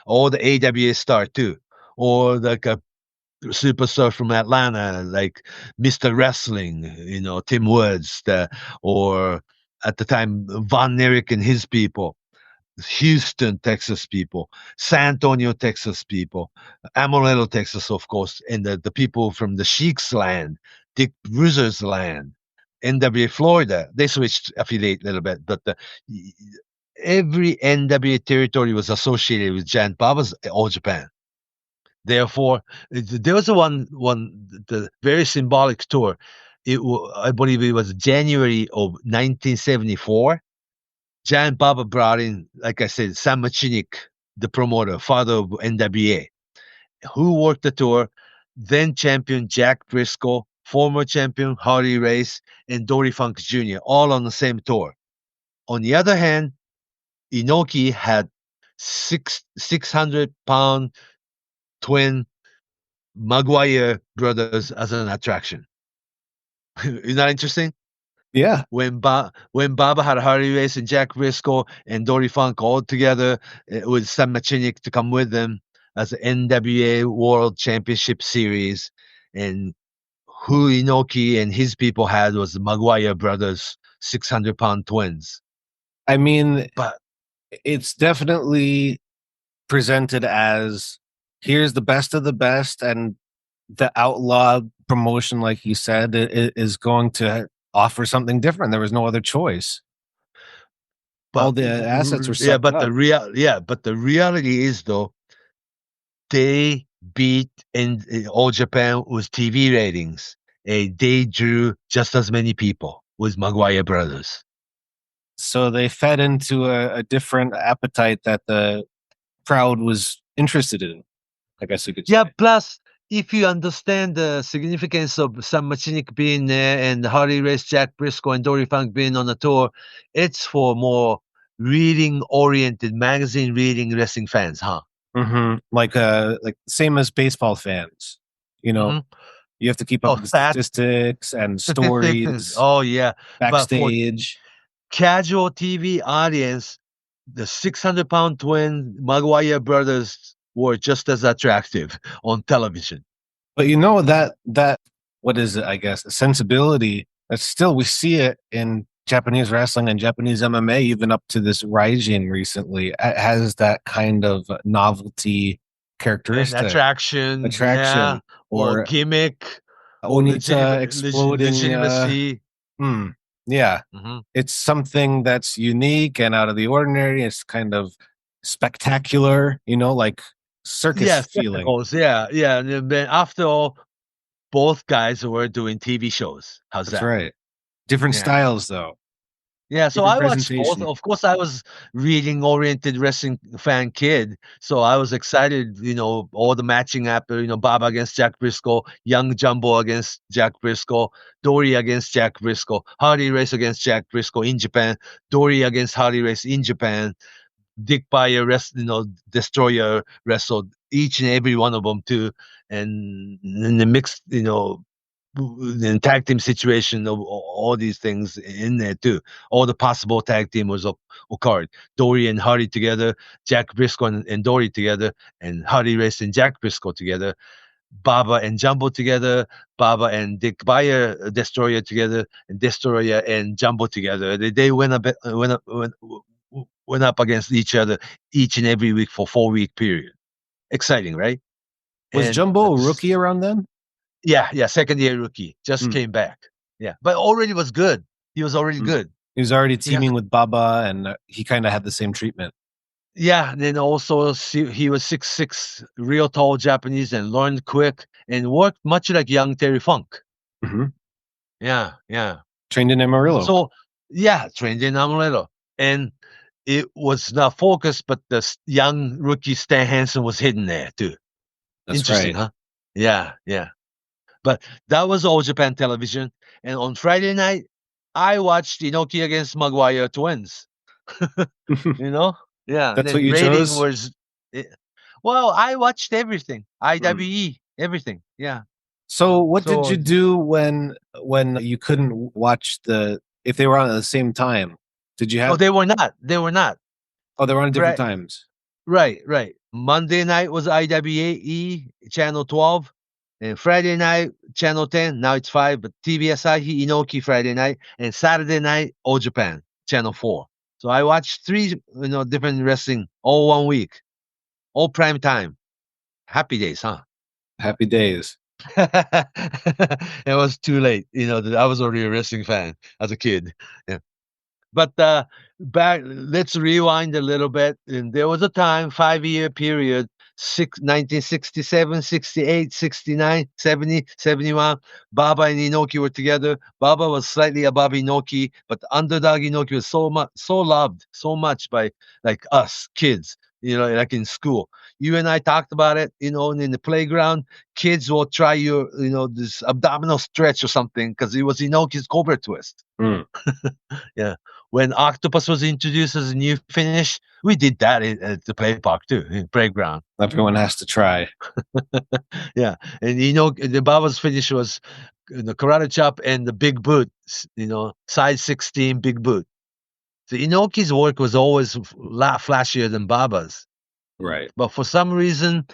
all the AWA star too, or like a superstar from Atlanta, like Mr. Wrestling, Tim Woods, or at the time Von Erich and his people. Houston, Texas people, San Antonio, Texas people, Amarillo, Texas, of course, and the people from the Sheik's land, Dick Bruiser's land, NWA Florida. They switched affiliate a little bit, but every NWA territory was associated with Giant Baba's All Japan. Therefore, there was the very symbolic tour. I believe it was January of 1974. Giant Baba brought in, like I said, Sam Machinik, the promoter, father of NWA, who worked the tour, then champion Jack Briscoe, former champion Harley Race, and Dory Funk Jr., all on the same tour. On the other hand, Inoki had 600-pound twin Maguire brothers as an attraction. Isn't that interesting? Yeah. When Baba had Harley Race and Jack Brisco and Dory Funk all together with Sam Machinik to come with them as the NWA World Championship Series, and who Inoki and his people had was the Maguire brothers, 600-pound twins. I mean, But it's definitely presented as here's the best of the best, and the outlaw promotion, like you said, is going to offer something different. There was no other choice. All the assets were sucked up. but the reality is though, they beat in All Japan with TV ratings. They drew just as many people with Maguire brothers. So they fed into a different appetite that the crowd was interested in, I guess you could say. Yeah, plus if you understand the significance of Sam Machinik being there and Harley Race, Jack Brisco, and Dory Funk being on the tour, it's for more reading-oriented, magazine reading wrestling fans, huh? Mm-hmm. Like same as baseball fans. You know, you have to keep up with the statistics and stories. Oh yeah, backstage. But for casual TV audience, the 600-pound twin Maguire brothers were just as attractive on television. But you know that what is it? I guess sensibility. That still we see it in Japanese wrestling and Japanese MMA, even up to this Raijin recently. It has that kind of novelty characteristic, and attraction, yeah, or gimmick, Onita exploding. Legitimacy. Yeah, Mm-hmm. It's something that's unique and out of the ordinary. It's kind of spectacular, like circus feeling. Yeah. And then after all, both guys were doing TV shows. How's that? That's right. Different styles, though. Yeah, so I watched both. Of course, I was reading-oriented wrestling fan kid, so I was excited. All the matching up. Baba against Jack Brisco, Young Jumbo against Jack Brisco, Dory against Jack Brisco, Harley Race against Jack Brisco in Japan, Dory against Harley Race in Japan. Dick Bayer, Destroyer wrestled each and every one of them too, and in the mixed, the tag team situation of all these things in there too. All the possible tag team was occurred. Dory and Harley together, Jack Brisco and Dory together, and Harley Race and Jack Brisco together, Baba and Jumbo together, Baba and Dick Bayer Destroyer together, and Destroyer and Jumbo together. They went up against each other each and every week for 4-week period. Exciting, right? Was Jumbo a rookie around then? Yeah, second-year rookie. Just came back. Yeah, but already was good. He was already good. He was already teaming with Baba, and he kind of had the same treatment. Yeah, and then also he was 6'6", real tall Japanese, and learned quick and worked much like young Terry Funk. Mm-hmm. Yeah. Trained in Amarillo. So, trained in Amarillo. And it was not focused, but the young rookie Stan Hansen was hidden there too. That's interesting, right. Huh? Yeah. But that was All Japan Television. And on Friday night, I watched Inoki against Maguire Twins. Yeah. That's what you chose? Well, I watched everything. IWE, everything. Yeah. So what did you do when you couldn't watch if they were on at the same time? Did you have? Oh, they were not. Oh, they were on different times. Right. Monday night was IWE, channel 12. And Friday night, channel 10. Now it's 5. But TBS Inoki Friday night. And Saturday night, All Japan, channel 4. So I watched 3, different wrestling all 1 week. All prime time. Happy days, huh? Happy days. It was too late. I was already a wrestling fan as a kid. Yeah. But let's rewind a little bit. And there was a time, 5-year period, 1967, 68, 69, 70, 71. Baba and Inoki were together. Baba was slightly above Inoki, but the underdog Inoki was so loved so much by like us kids, like in school. You and I talked about it, in the playground. Kids will try this abdominal stretch or something because it was Inoki's Cobra Twist. Yeah. When Octopus was introduced as a new finish, we did that at the play park too, in playground. Everyone has to try. Yeah. And the Baba's finish was the karate chop and the big boot, size 16 big boot. So Inoki's work was always a lot flashier than Baba's. Right. But for some reason,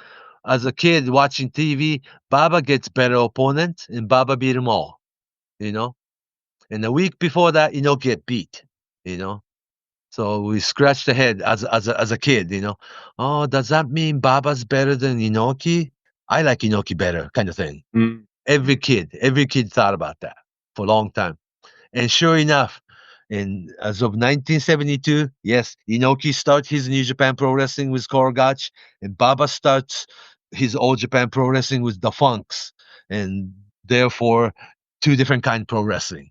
as a kid watching TV, Baba gets better opponent and Baba beat them all, And the week before that, Inoki get beat, So we scratched the head as a kid, Oh, does that mean Baba's better than Inoki? I like Inoki better, kind of thing. Mm. Every kid thought about that for a long time. And sure enough, as of 1972, yes, Inoki starts his New Japan Pro Wrestling with Korogach, and Baba starts his All Japan Pro Wrestling with the Funks, and therefore 2 different kind of pro wrestling.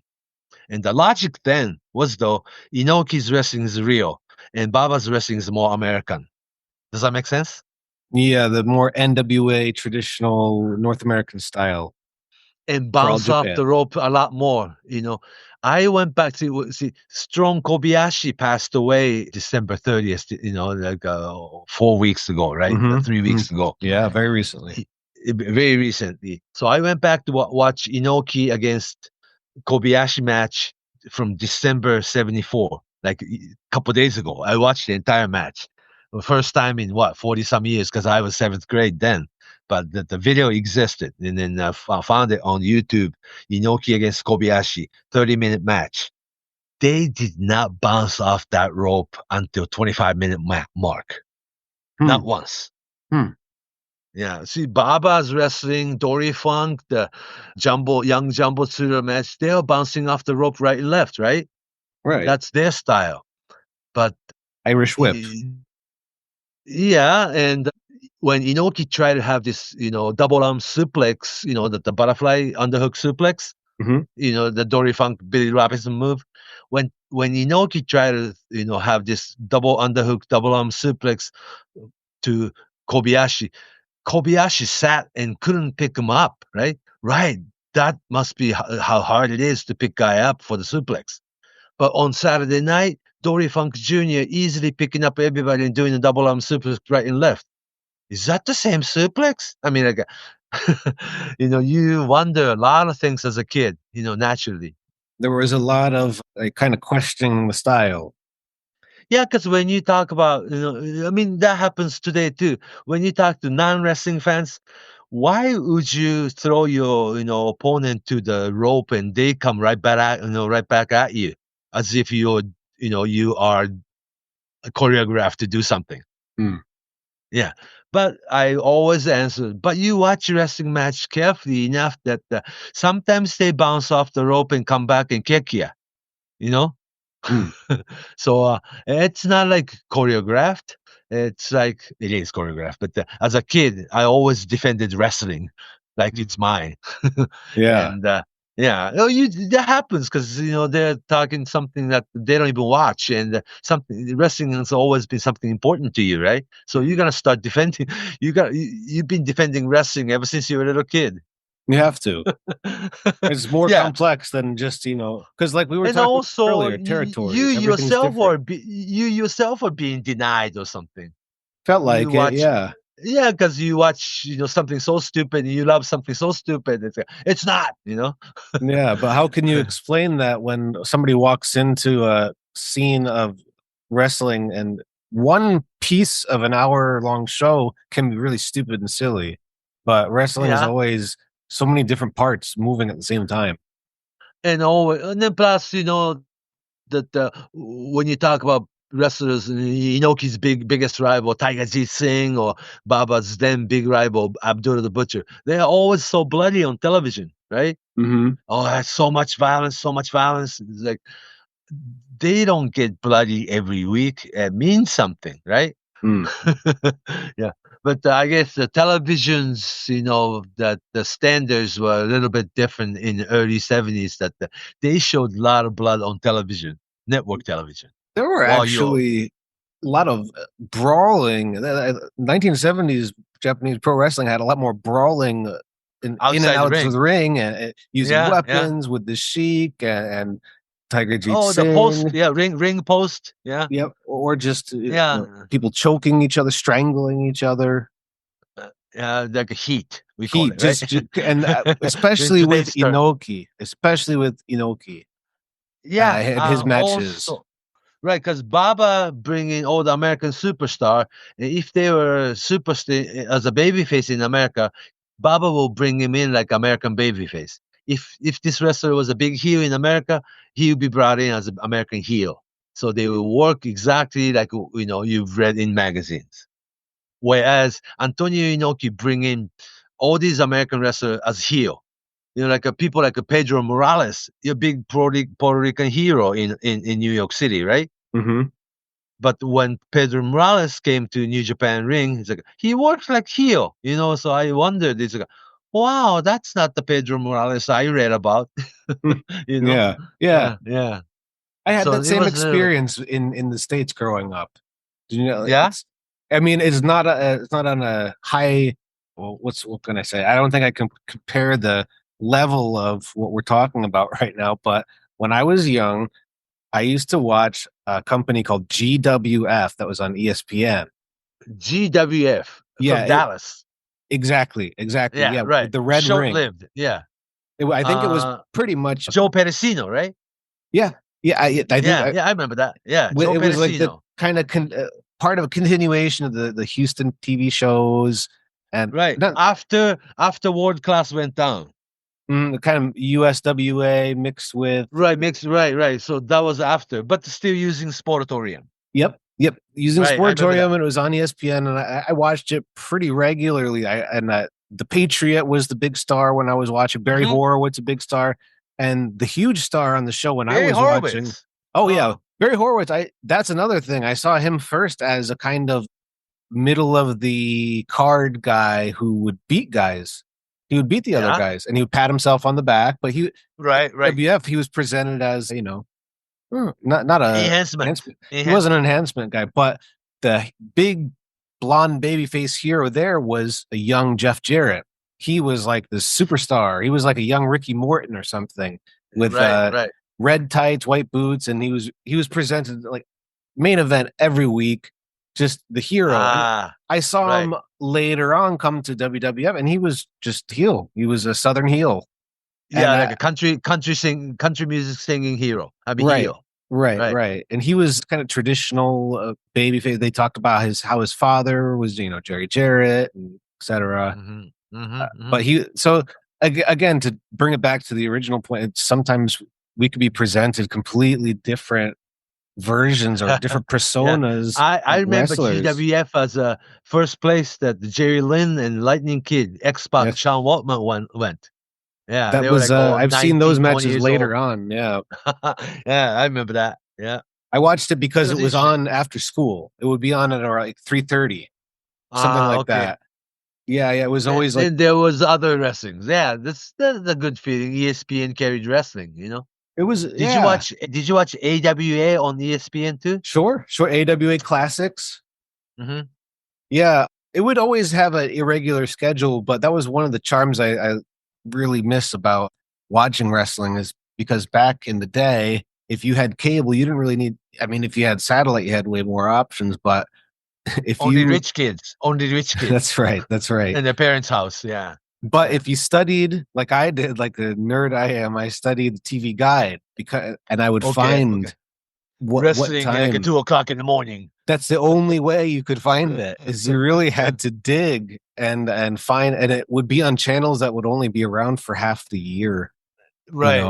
And the logic then was, though, Inoki's wrestling is real, and Baba's wrestling is more American. Does that make sense? Yeah, the more NWA traditional North American style. And bounce off the rope a lot more, I went back to see Strong Kobayashi passed away December 30th, like 4 weeks ago, right? Mhm. 3 weeks ago. Yeah, very recently. Very recently. So I went back to watch Inoki against Kobayashi match from December 74, like a couple days ago. I watched the entire match. The first time in 40 some years, because I was 7th grade then. But the video existed, and then I found it on YouTube. Inoki against Kobayashi, 30-minute match. They did not bounce off that rope until 25-minute mark. Not once. Yeah, see, Baba's wrestling, Dory Funk, the young Jumbo Tsuruta match, they're bouncing off the rope right and left, right? Right. That's their style. But Irish whip. Yeah, and when Inoki tried to have this, double arm suplex, the butterfly underhook suplex, the Dory Funk Billy Robinson move. When Inoki tried to, have this double underhook, double arm suplex to Kobayashi, Kobayashi sat and couldn't pick him up, right? Right. That must be how hard it is to pick guy up for the suplex. But on Saturday night, Dory Funk Jr. easily picking up everybody and doing a double arm suplex right and left. Is that the same suplex? I mean, like, you wonder a lot of things as a kid, naturally. There was a lot of kind of questioning the style. Yeah, because when you talk about, that happens today too. When you talk to non-wrestling fans, why would you throw your, opponent to the rope and they come right back at you, as if you are choreographed to do something? Yeah, but I always answer, but you watch wrestling match carefully enough that sometimes they bounce off the rope and come back and kick you, So it's not like choreographed. It's like it is choreographed. But as a kid, I always defended wrestling like it's mine. Yeah. And that happens because they're talking something that they don't even watch, and wrestling has always been something important to you, right? So you're gonna start defending. You've been defending wrestling ever since you were a little kid. You have to. It's more complex than just because like we were talking earlier, territories. You yourself are being denied or something. Felt like it, yeah. Yeah, because you watch, something so stupid, and you love something so stupid. It's not, Yeah, but how can you explain that when somebody walks into a scene of wrestling and one piece of an hour-long show can be really stupid and silly, but wrestling is always so many different parts moving at the same time. And then plus, that when you talk about wrestlers, Inoki's biggest rival, Tiger Jeet Singh, or Baba's then big rival, Abdullah the Butcher, they're always so bloody on television, right? Mm-hmm. Oh, that's so much violence. It's like, they don't get bloody every week. It means something, right? Yeah. But I guess the televisions, that the standards were a little bit different in the early 70s, that they showed a lot of blood on television, network television. There were actually a lot of brawling. 1970s Japanese pro wrestling had a lot more brawling in and out of the ring, and using weapons with the Sheik and Tiger Jeet Singh. The post, ring post, Yep, or just people choking each other, strangling each other. like a heat. We call it, Just right? and especially In with today's term. Inoki, Yeah. and his matches. Also, right, because Baba bringing all the American superstar. If they were superstar as a babyface in America, Baba will bring him in like American babyface. If this wrestler was a big heel in America, he would be brought in as an American heel. So they will work exactly like you've read in magazines. Whereas Antonio Inoki bring in all these American wrestlers as heel. Like people like a Pedro Morales, a big Puerto Rican hero in New York City, right? Mm-hmm. But when Pedro Morales came to New Japan Ring, he works like heel, So I wondered, wow, that's not the Pedro Morales I read about, you know. Yeah. Yeah. I had So that it same was experience in the States growing up. Yeah? I mean, it's not on a high. Well, what can I say? I don't think I can compare the level of what we're talking about right now. But when I was young, I used to watch a company called GWF that was on ESPN. GWF Yeah, from Dallas. Exactly. Yeah, Yeah, right. with the red ring. Short-lived. Yeah. I think it was pretty much. Joe Pedicino, right? Yeah. I think. I remember that. Yeah, Joe it was like the Pedicino. kind of part of a continuation of the Houston TV shows, and Right. After World Class went down. kind of USWA mixed with Right. So that was after, but still using Sportatorium. Yep. Using Right, I remember Sportatorium, that. and it was on ESPN, and I watched it pretty regularly. The Patriot was the big star when I was watching. Barry Horowitz, a big star, and the huge star on the show when I was watching. Oh yeah, Barry Horowitz. That's another thing. I saw him first as a kind of middle of the card guy who would beat guys. He would beat the other guys, and he would pat himself on the back. But right. WF, he was presented as not a Enhancement. He wasn't an enhancement guy, but the big blonde babyface hero there was a young Jeff Jarrett. He was like the superstar. He was like a young Ricky Morton or something with red tights, white boots, and he was presented like main event every week, just the hero. I saw him later on come to WWF, and he was just heel. He was a Southern heel. Yeah, like a country music singing hero. Heel. Right. And he was kind of traditional babyface. They talked about how his father was, Jerry Jarrett, and etc. But again, to bring it back to the original point, sometimes we could be presented completely different versions or different personas. I remember wrestlers. GWF as a first place that the Jerry Lynn and Lightning Kid, X-Pac, Sean Waltman went. Yeah, that was. I've seen those matches later on. Yeah, yeah, I remember that. Yeah, I watched it because it was on after school. It would be on at like 3:30, something like that. Yeah, it was always like. And there was other wrestlings. Yeah, that's a good feeling. ESPN carried wrestling. It was. Did you watch AWA on ESPN too? Sure. AWA Classics. Yeah, it would always have an irregular schedule, but that was one of the charms I really miss about watching wrestling, is because back in the day, if you had cable, you didn't really need. I mean, if you had satellite, you had way more options. But if only rich kids. That's right. In their parents' house, yeah. But if you studied like I did, like the nerd I am, I studied the TV guide and I would find wrestling what time. like at 2:00 in the morning. That's the only way you could find it. Is you really had to dig and find, and it would be on channels that would only be around for half the year. Right.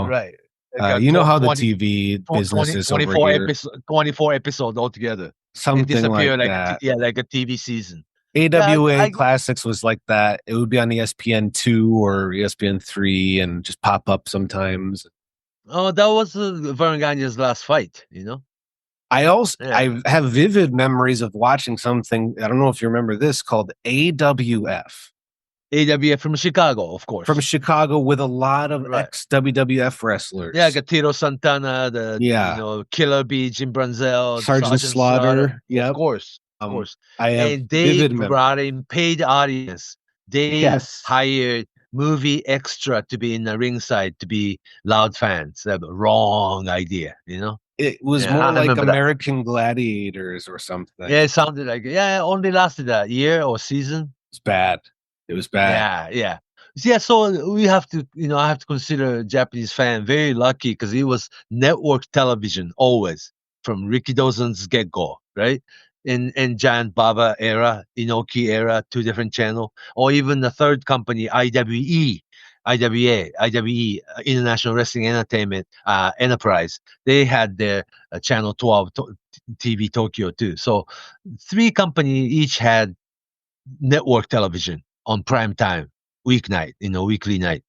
How the TV business is over here. 24 episodes altogether. Something like that. Like a TV season. AWA Classics was like that. It would be on ESPN 2 or ESPN 3 and just pop up sometimes. Oh, that was Vern Gagne's last fight, I have vivid memories of watching something. I don't know if you remember this, called AWF. AWF from Chicago, of course. From Chicago, with a lot of ex-WWF wrestlers. Yeah, like Tito Santana, Killer Bee, Jim Brunzell, Sergeant Slaughter. Yeah, of course. And they brought in paid audience. They hired movie extra to be in the ringside to be loud fans. That's a wrong idea, It was more like American Gladiators or something. Yeah, it sounded like it. Yeah, it only lasted a year or season. It's bad. It was bad. Yeah. Yeah, so we have to, I have to consider Japanese fan very lucky because it was network television always from Rikidozan's get-go, right? In Giant Baba era, Inoki era, two different channel, or even the third company, IWE, International Wrestling Entertainment Enterprise. They had their channel 12 TV Tokyo too. So three companies each had network television on prime time, weeknight, weekly night,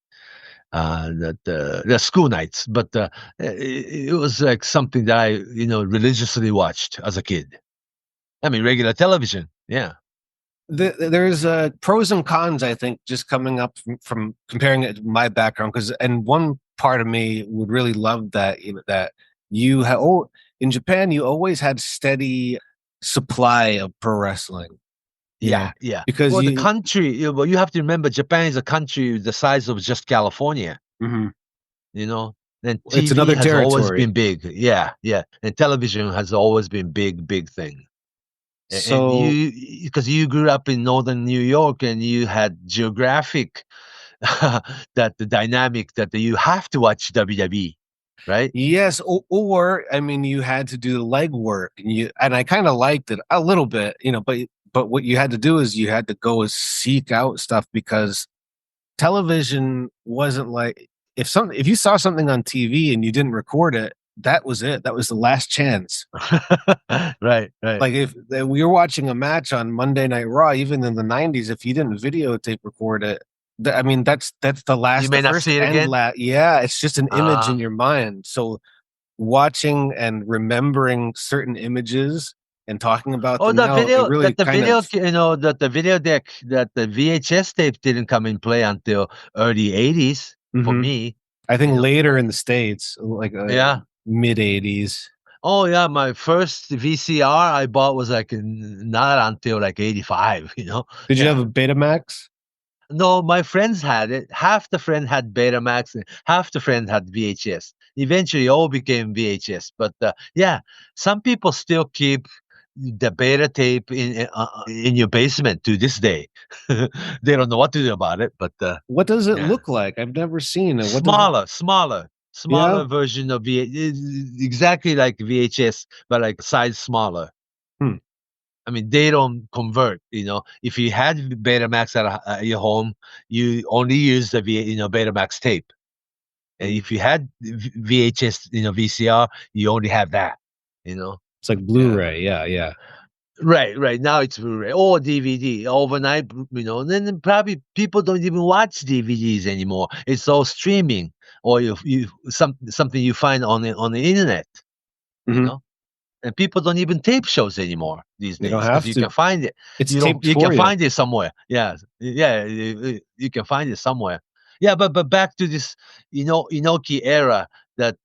the school nights. But it was like something that I, religiously watched as a kid. I mean, regular television. Yeah. There's pros and cons, I think, just coming up from comparing it to my background. And one part of me would really love that, that you have, in Japan, you always had steady supply of pro wrestling. Yeah. Because the country, you have to remember, Japan is a country the size of just California. Mhm. And It's TV another has always territory. been big. Yeah. And television has always been big thing. So, and because you grew up in northern New York and you had geographic that the dynamic that you have to watch WWE, right? yes, or I mean, you had to do the legwork, and I kind of liked it a little bit, but what you had to do is you had to go seek out stuff because television wasn't like if you saw something on TV and you didn't record it, that was it. That was the last chance. Right. Like if we were watching a match on Monday Night Raw, even in the '90s, if you didn't videotape record it, I mean that's the last. You may not see it again. Yeah, it's just an image in your mind. So watching and remembering certain images and talking about them the now, video it really that the video deck, that the VHS tape didn't come in play until early 80s for me. I think later in the States, like mid 80s. Oh yeah, my first VCR I bought was like not until like 85. Did you have a Betamax? No, my friends had it. Half the friend had Betamax and half the friend had VHS. Eventually, all became VHS. But some people still keep the beta tape in your basement to this day. They don't know what to do about it. But what does it look like? I've never seen it. Smaller version of VHS, exactly like VHS, but like size smaller. I mean, they don't convert. If you had Betamax at your home, you only use the Betamax tape, and if you had VHS, VCR, you only have that. It's like Blu-ray. Yeah. Right. Now it's Blu-ray or DVD overnight. And then probably people don't even watch DVDs anymore. It's all streaming, or something you find on the internet. And people don't even tape shows anymore these days because you can find it. You can find it somewhere. Yeah, you can find it somewhere. Yeah, but back to this, Inoki era, that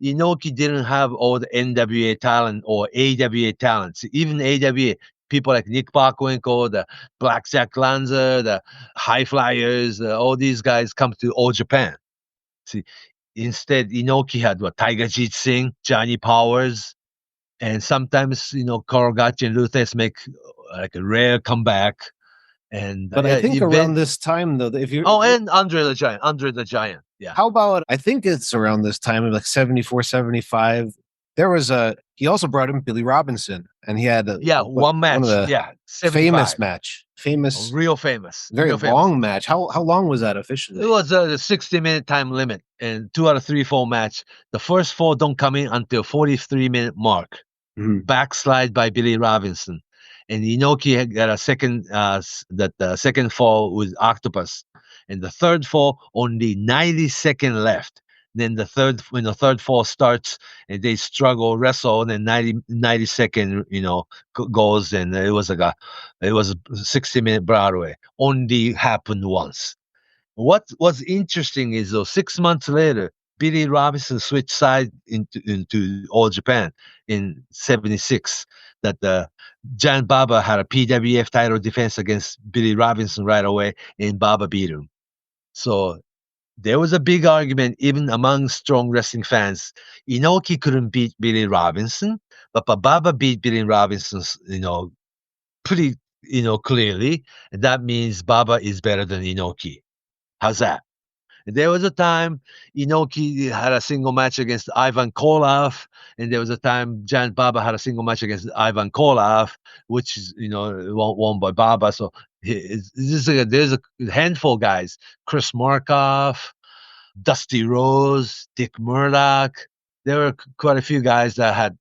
Inoki didn't have all the NWA talent or AWA talents. Even AWA people like Nick Bockwinkel, the Blackjack Lanza, the High Flyers, all these guys come to All Japan. See, instead Inoki had Tiger Jeet Singh, Johnny Powers. And sometimes, Korogachi and Luthes make like a rare comeback. But I think around this time, though, and Andre the Giant. Yeah. How about, I think it's around this time, like 74, 75. There was he also brought in Billy Robinson, and he had one match. One of the 75. famous match. Real famous. Very long match. How long was that officially? It was a 60-minute time limit, and 2 out of 3 fall match. The first 4 don't come in until 43-minute mark. Backslide by Billy Robinson, and Inoki got a second second fall with Octopus, and the third fall only 90 seconds left. Then when the third fall starts and they struggle, wrestle, and then 90 second goes, and it was a 60-minute Broadway. Only happened once. What was interesting is, though, 6 months later, Billy Robinson switched side into All Japan in 76. That the Giant Baba had a PWF title defense against Billy Robinson right away, and Baba beat him. So there was a big argument even among strong wrestling fans. Inoki couldn't beat Billy Robinson, but Baba beat Billy Robinson, pretty clearly. And that means Baba is better than Inoki. How's that? There was a time Inoki had a single match against Ivan Koloff, and there was a time Giant Baba had a single match against Ivan Koloff, which is won by Baba. So there's a handful of guys: Chris Markoff, Dusty Rose, Dick Murdoch. There were quite a few guys that had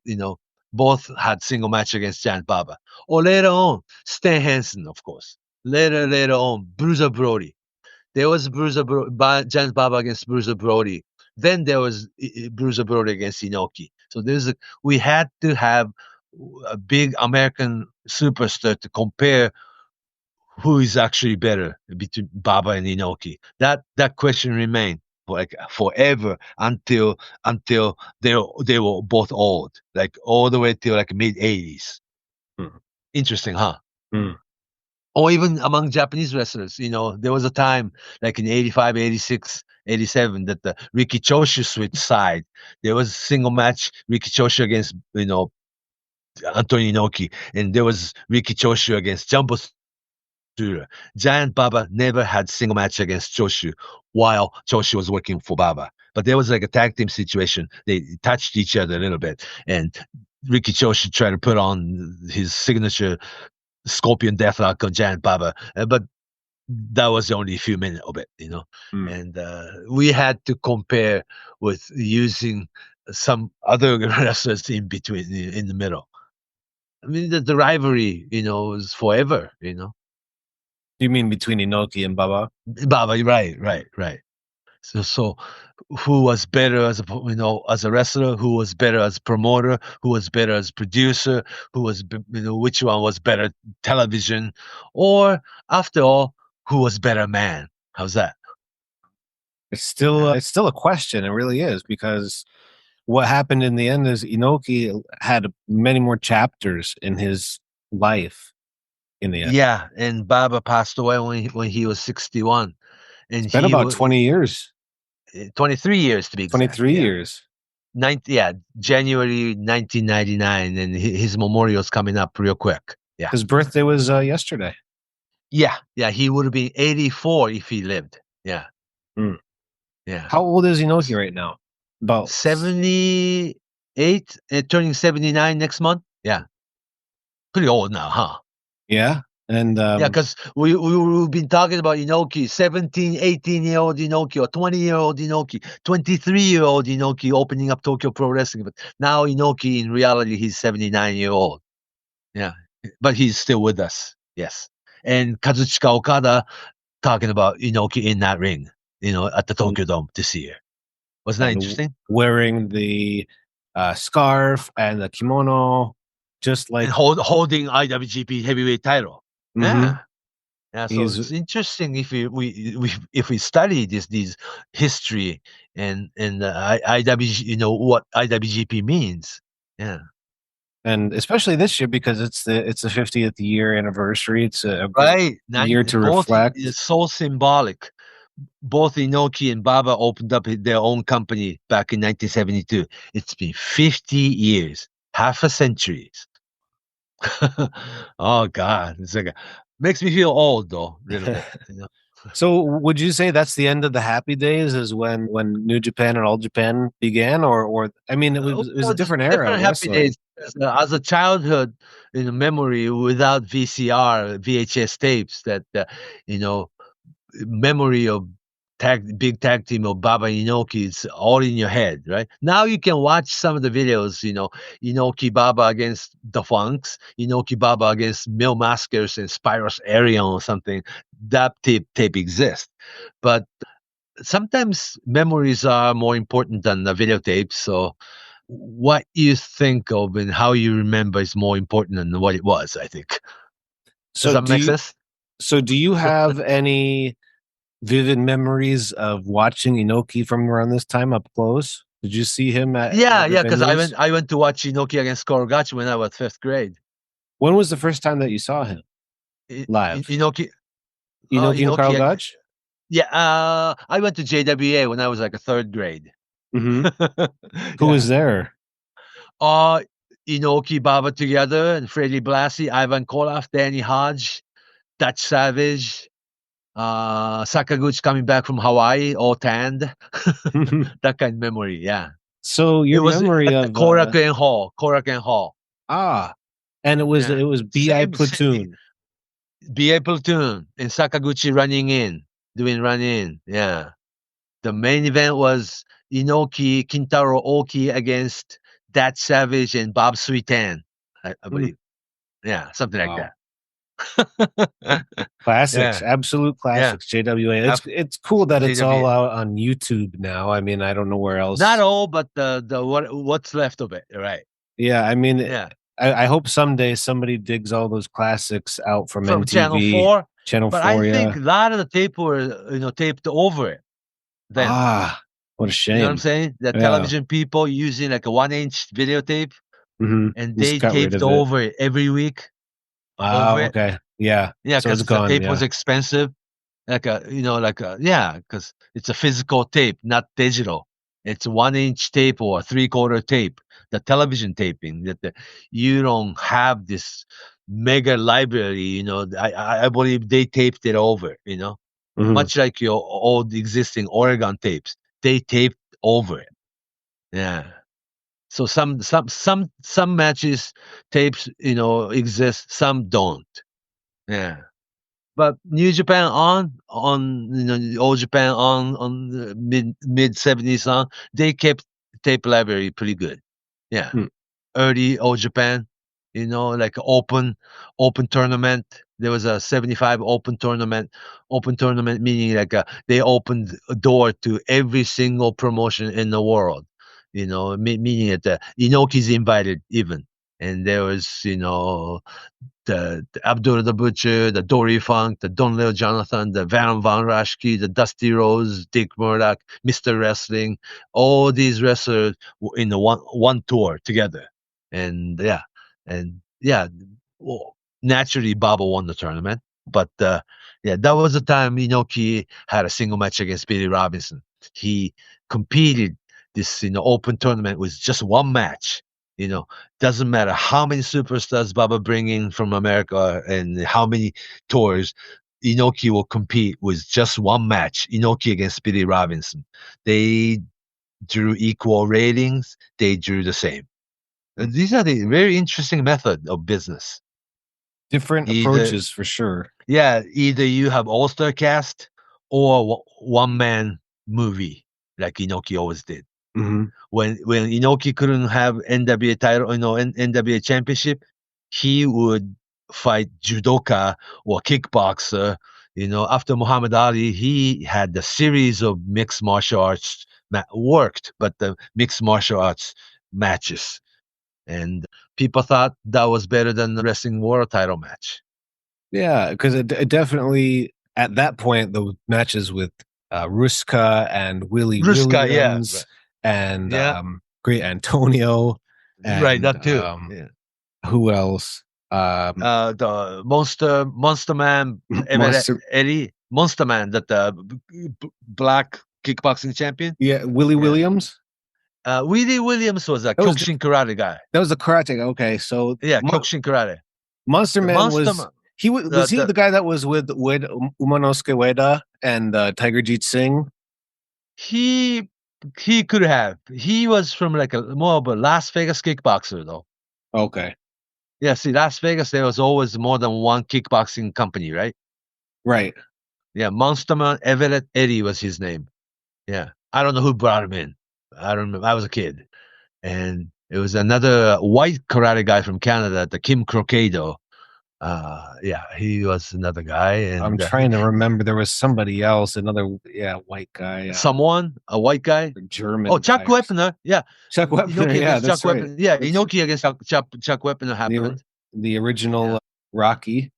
both had single match against Giant Baba. Or later on, Stan Hansen, of course. Later on, Bruiser Brody. There was Giant Baba against Bruiser Brody. Then there was Bruiser Brody against Inoki. So we had to have a big American superstar to compare who is actually better between Baba and Inoki. That question remained like forever until they were both old, like all the way till like mid 80s. Interesting, huh? Or even among Japanese wrestlers, there was a time like in 85, 86, 87 that the Riki Choshu switched side. There was a single match, Riki Choshu against, Antonio Inoki, and there was Riki Choshu against Jumbo Tsuruta. Giant Baba never had single match against Choshu while Choshu was working for Baba. But there was like a tag team situation. They touched each other a little bit, and Riki Choshu tried to put on his signature Scorpion Deathlock on Giant Baba, but that was only a few minutes of it, and we had to compare with using some other wrestlers in between, in the middle. I mean, the rivalry, is forever, You mean between Inoki and Baba? Baba, right. So who was better as a wrestler? Who was better as a promoter? Who was better as producer? Who was which one was better television? Or after all, who was better man? How's that? It's still a question. It really is, because what happened in the end is Inoki had many more chapters in his life in the end. Yeah, and Baba passed away when he was 61. And It's been about 20 years. 23 years to be exact. 23 years. January 1999, and his memorial is coming up real quick. Yeah. His birthday was yesterday. Yeah, he would have been 84 if he lived. Yeah. Yeah. How old is Inoki right now? About 78, turning 79 next month. Yeah. Pretty old now, huh? Yeah. And yeah, because we've been talking about Inoki, 17, 18-year-old Inoki, or 20-year-old Inoki, 23-year-old Inoki opening up Tokyo Pro Wrestling. But now Inoki, in reality, he's 79-year-old. Yeah, but he's still with us. Yes. And Kazuchika Okada talking about Inoki in that ring, at the Tokyo Dome this year. Wasn't that interesting? Wearing the scarf and the kimono, just like and holding IWGP heavyweight title. Mm-hmm. Yeah. So it's interesting if we study this history and IWG, what IWGP means. Yeah. And especially this year, because it's the 50th year anniversary. It's a year to reflect. It's so symbolic. Both Inoki and Baba opened up their own company back in 1972. It's been 50 years, half a century. Oh God, it's like makes me feel old though, a little bit. So, would you say that's the end of the happy days? Is when New Japan and All Japan began, or I mean, it was a different era. Different happy days. As a childhood memory without VCR, VHS tapes, that memory of big tag team of Baba Inoki is all in your head, right? Now you can watch some of the videos, Inoki Baba against the Funks, Inoki Baba against Mil Maskers and Spyros Arion or something. That tape exists. But sometimes memories are more important than the videotapes. So what you think of and how you remember is more important than what it was, I think. Does that make sense? So do you have any vivid memories of watching Inoki from around this time up close? Did you see him at because I went to watch Inoki against Kobayashi when I was 5th grade. When was the first time that you saw him live? Inoki and Kobayashi? Yeah, I went to JWA when I was like a 3rd grade. Mm-hmm. Who was there? Inoki, Baba together, and Freddie Blassie, Ivan Koloff, Danny Hodge, Dutch Savage, Sakaguchi coming back from Hawaii, all tanned. That kind of memory, yeah. So It your was memory at of Korakuen Hall. Korakuen Hall. and it was Yeah. BI Same Platoon. BA Platoon and Sakaguchi running in, doing run in. Yeah. The main event was Inoki, Kintaro Oki against Dat Savage and Bob Sweetan, I believe. Yeah, something like Wow. that. Classics, Yeah. absolute classics. JWA. It's cool that it's all JWA. out on YouTube now. I mean, I don't know where else. Not all, but the what's left of it, right? Yeah, I mean, Yeah. I hope someday somebody digs all those classics out from MTV, Channel 4. Channel But 4. I think a lot of the tape were taped over it. Then. What a shame. You know what I'm saying? The television people using like a 1-inch videotape, and they taped over it every week. Okay. Yeah. Yeah, So it's because the gone. tape Yeah. was expensive. Because it's a physical tape, not digital. It's a 1-inch tape or a 3/4 tape. The television taping that you don't have this mega library. I believe they taped it over. Much like your old existing Oregon tapes, they taped over it. Yeah. So some matches tapes exist, some don't. Yeah. But New Japan on Old Japan on the mid 70s on, they kept tape library pretty good. Yeah. Early Old Japan, like open tournament. There was a 75 open tournament. Open tournament meaning like they opened a door to every single promotion in the world. Meaning that Inoki's invited even. And there was, the Abdullah the Butcher, the Dory Funk, the Don Leo Jonathan, the Van Rashke, the Dusty Rose, Dick Murdoch, Mr. Wrestling, all these wrestlers in the one tour together. And well, naturally Baba won the tournament. But that was the time Inoki had a single match against Billy Robinson. He competed this open tournament with just one match. Doesn't matter how many superstars Baba bring in from America and how many tours, Inoki will compete with just one match, Inoki against Billy Robinson. They drew equal ratings. They drew the same. And these are the very interesting method of business. Different approaches for sure. Yeah, either you have all-star cast or one-man movie like Inoki always did. Mm-hmm. When Inoki couldn't have NWA title, NWA championship, he would fight judoka or kickboxer. After Muhammad Ali, he had the series of mixed martial arts worked, but the mixed martial arts matches, and people thought that was better than the wrestling world title match. Yeah, because it definitely at that point the matches with Ruska and Willie Williams. And Great Antonio, and, right? That too. Who else? The Monster Man, Eddie Monster Man, that the black kickboxing champion. Yeah, Willie Williams. Willie Williams was a Kyokushin karate guy. That was the karate. Okay, so Kyokushin karate. Monster Man was he the guy that was with Umanosuke Ueda and Tiger Jeet Singh? He could have. He was from like more of a Las Vegas kickboxer, though. Okay. Yeah, see, Las Vegas, there was always more than one kickboxing company, right? Right. Yeah, Monsterman Everett Eddie was his name. Yeah, I don't know who brought him in. I don't remember. I was a kid. And it was another white karate guy from Canada, the Kim Crocado. He was another guy. And I'm trying to remember. There was somebody else, another white guy. A white guy, German. Oh, Chuck Wepner. Yeah, Chuck Wepner. Yeah, that's right. Yeah, Inoki against Chuck Wepner happened. The original Rocky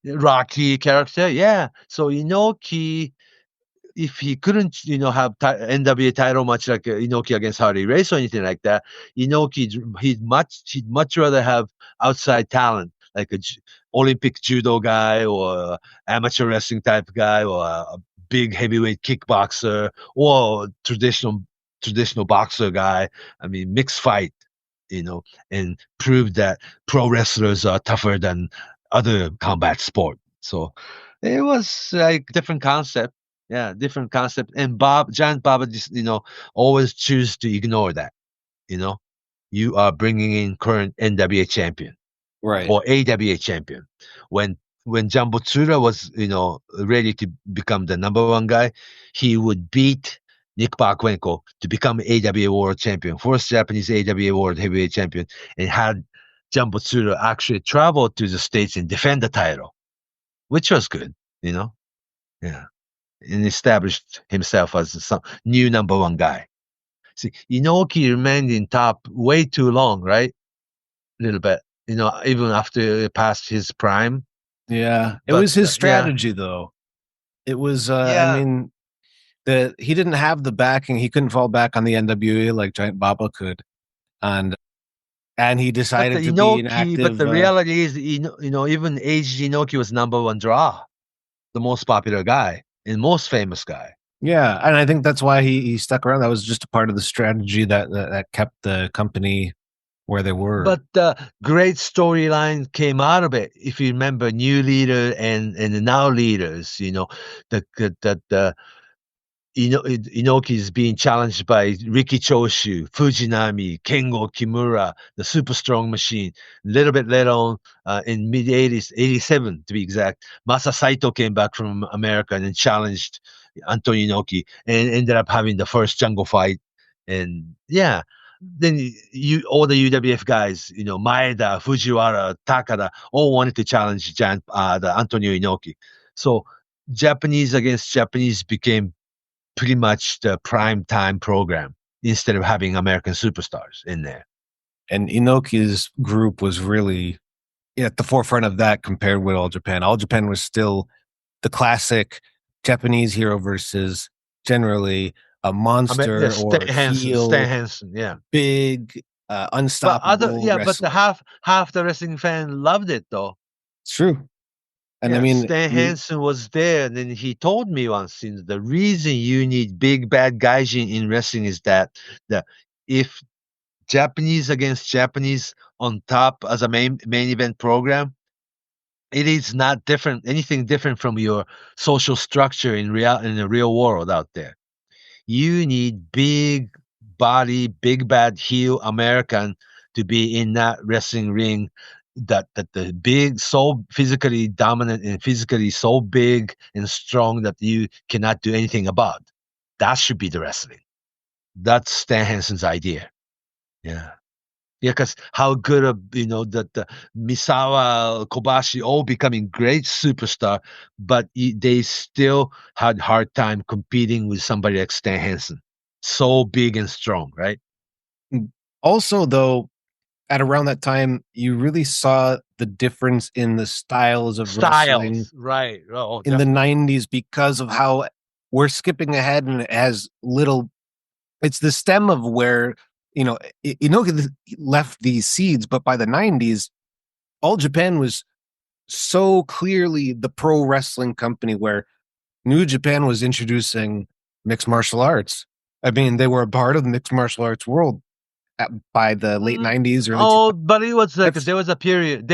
character. Yeah. So Inoki, if he couldn't, have NWA title match like Inoki against Harley Race or anything like that, Inoki he'd much rather have outside talent like a Olympic judo guy or amateur wrestling type guy or a big heavyweight kickboxer or traditional boxer guy. I mean, mixed fight. and proved that pro wrestlers are tougher than other combat sport. So it was like different concept. Yeah, different concept. And Giant Baba just, always choose to ignore that. You know, you are bringing in current NWA champion Right. or AWA champion. When Jumbo Tsuda was, ready to become the number one guy, he would beat Nick Bakwenko to become AWA World Champion, first Japanese AWA World Heavyweight Champion, and had Jumbo Tsuda actually travel to the States and defend the title, which was good, Yeah. And established himself as some new number one guy. See, Inoki remained in top way too long, right? A little bit, even after past his prime. Yeah. It But, was his yeah. strategy, though. It was, Yeah. he didn't have the backing. He couldn't fall back on the NWA like Giant Baba could. And he decided to be an active. But the reality is, even aged Inoki was number one draw, the most popular guy and most famous guy. Yeah, and I think that's why he stuck around. That was just a part of the strategy that kept the company where they were. But the great storyline came out of it. If you remember, new leader and the now leaders, Inoki is being challenged by Riki Choshu, Fujinami, Kengo Kimura, the super strong machine. A little bit later on, in mid 80s, 87 to be exact, Masa Saito came back from America and then challenged Antonio Inoki and ended up having the first jungle fight. And yeah, then all the UWF guys, Maeda, Fujiwara, Takada, all wanted to challenge the Antonio Inoki. So Japanese against Japanese became pretty much the prime time program instead of having American superstars in there. And Inoki's group was really at the forefront of that compared with All Japan. All Japan was still the classic Japanese hero versus generally a monster or heel. Stan Hansen, yeah. Big, unstoppable. But the half the wrestling fan loved it though. It's true. And yeah, I mean, Stan Hansen was there, and then he told me once, the reason you need big bad gaijin in wrestling is that if Japanese against Japanese on top as a main event program, it is not anything different from your social structure in the real world out there. You need big body, big bad heel American to be in that wrestling ring. That the big, so physically dominant and physically so big and strong that you cannot do anything about. That should be the wrestling. That's Stan Hansen's idea. Yeah. Yeah, because how good that the Misawa, Kobayashi all becoming great superstar, but they still had hard time competing with somebody like Stan Hansen. So big and strong, right? Also, though, at around that time, you really saw the difference in the styles of wrestling, right? Oh, in the 90s because of how we're skipping ahead and it has little. It's the stem of where Inoki left these seeds, but by the 90s, All Japan was so clearly the pro wrestling company where New Japan was introducing mixed martial arts. I mean, they were a part of the mixed martial arts world by the late 90s. But it was like there was a period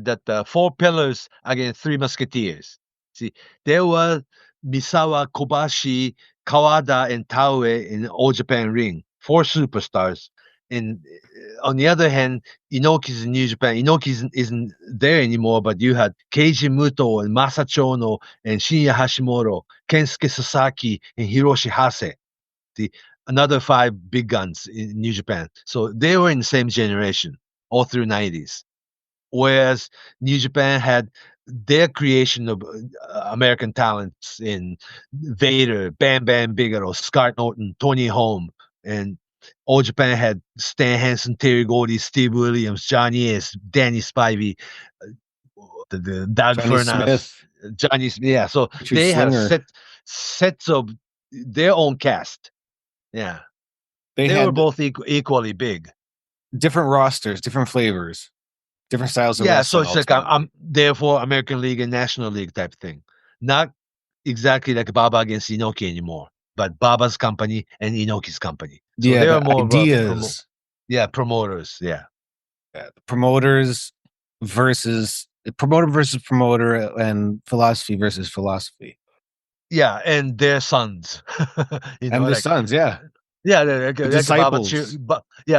that the four pillars against three musketeers. See, there was Misawa, Kobayashi, Kawada, and Taue in All Japan ring. Four superstars. And on the other hand, Inoki's in New Japan. Inoki isn't there anymore, but you had Keiji Muto and Masa Chono and Shinya Hashimoto, Kensuke Sasaki, and Hiroshi Hase. Another five big guns in New Japan. So they were in the same generation all through 90s. Whereas New Japan had their creation of American talents in Vader, Bam Bam Bigelow, Scott Norton, Tony Holm, and All Japan had Stan Hansen, Terry Gordy, Steve Williams, Johnny Ace, Danny Spivey, the Doug Furnas, Johnny Smith. Yeah, so Richard they Slinger. have sets of their own cast. Yeah, they were both equally big. Different rosters, different flavors, different styles of wrestling. So it's like therefore American League and National League type thing. Not exactly like Baba against Inoki anymore, but Baba's company and Inoki's company. So yeah, they the are more ideas. Yeah, promoters. Yeah. Promoters versus promoter, and philosophy versus philosophy. Yeah, and their sons. And the like sons, yeah. yeah, The like disciples.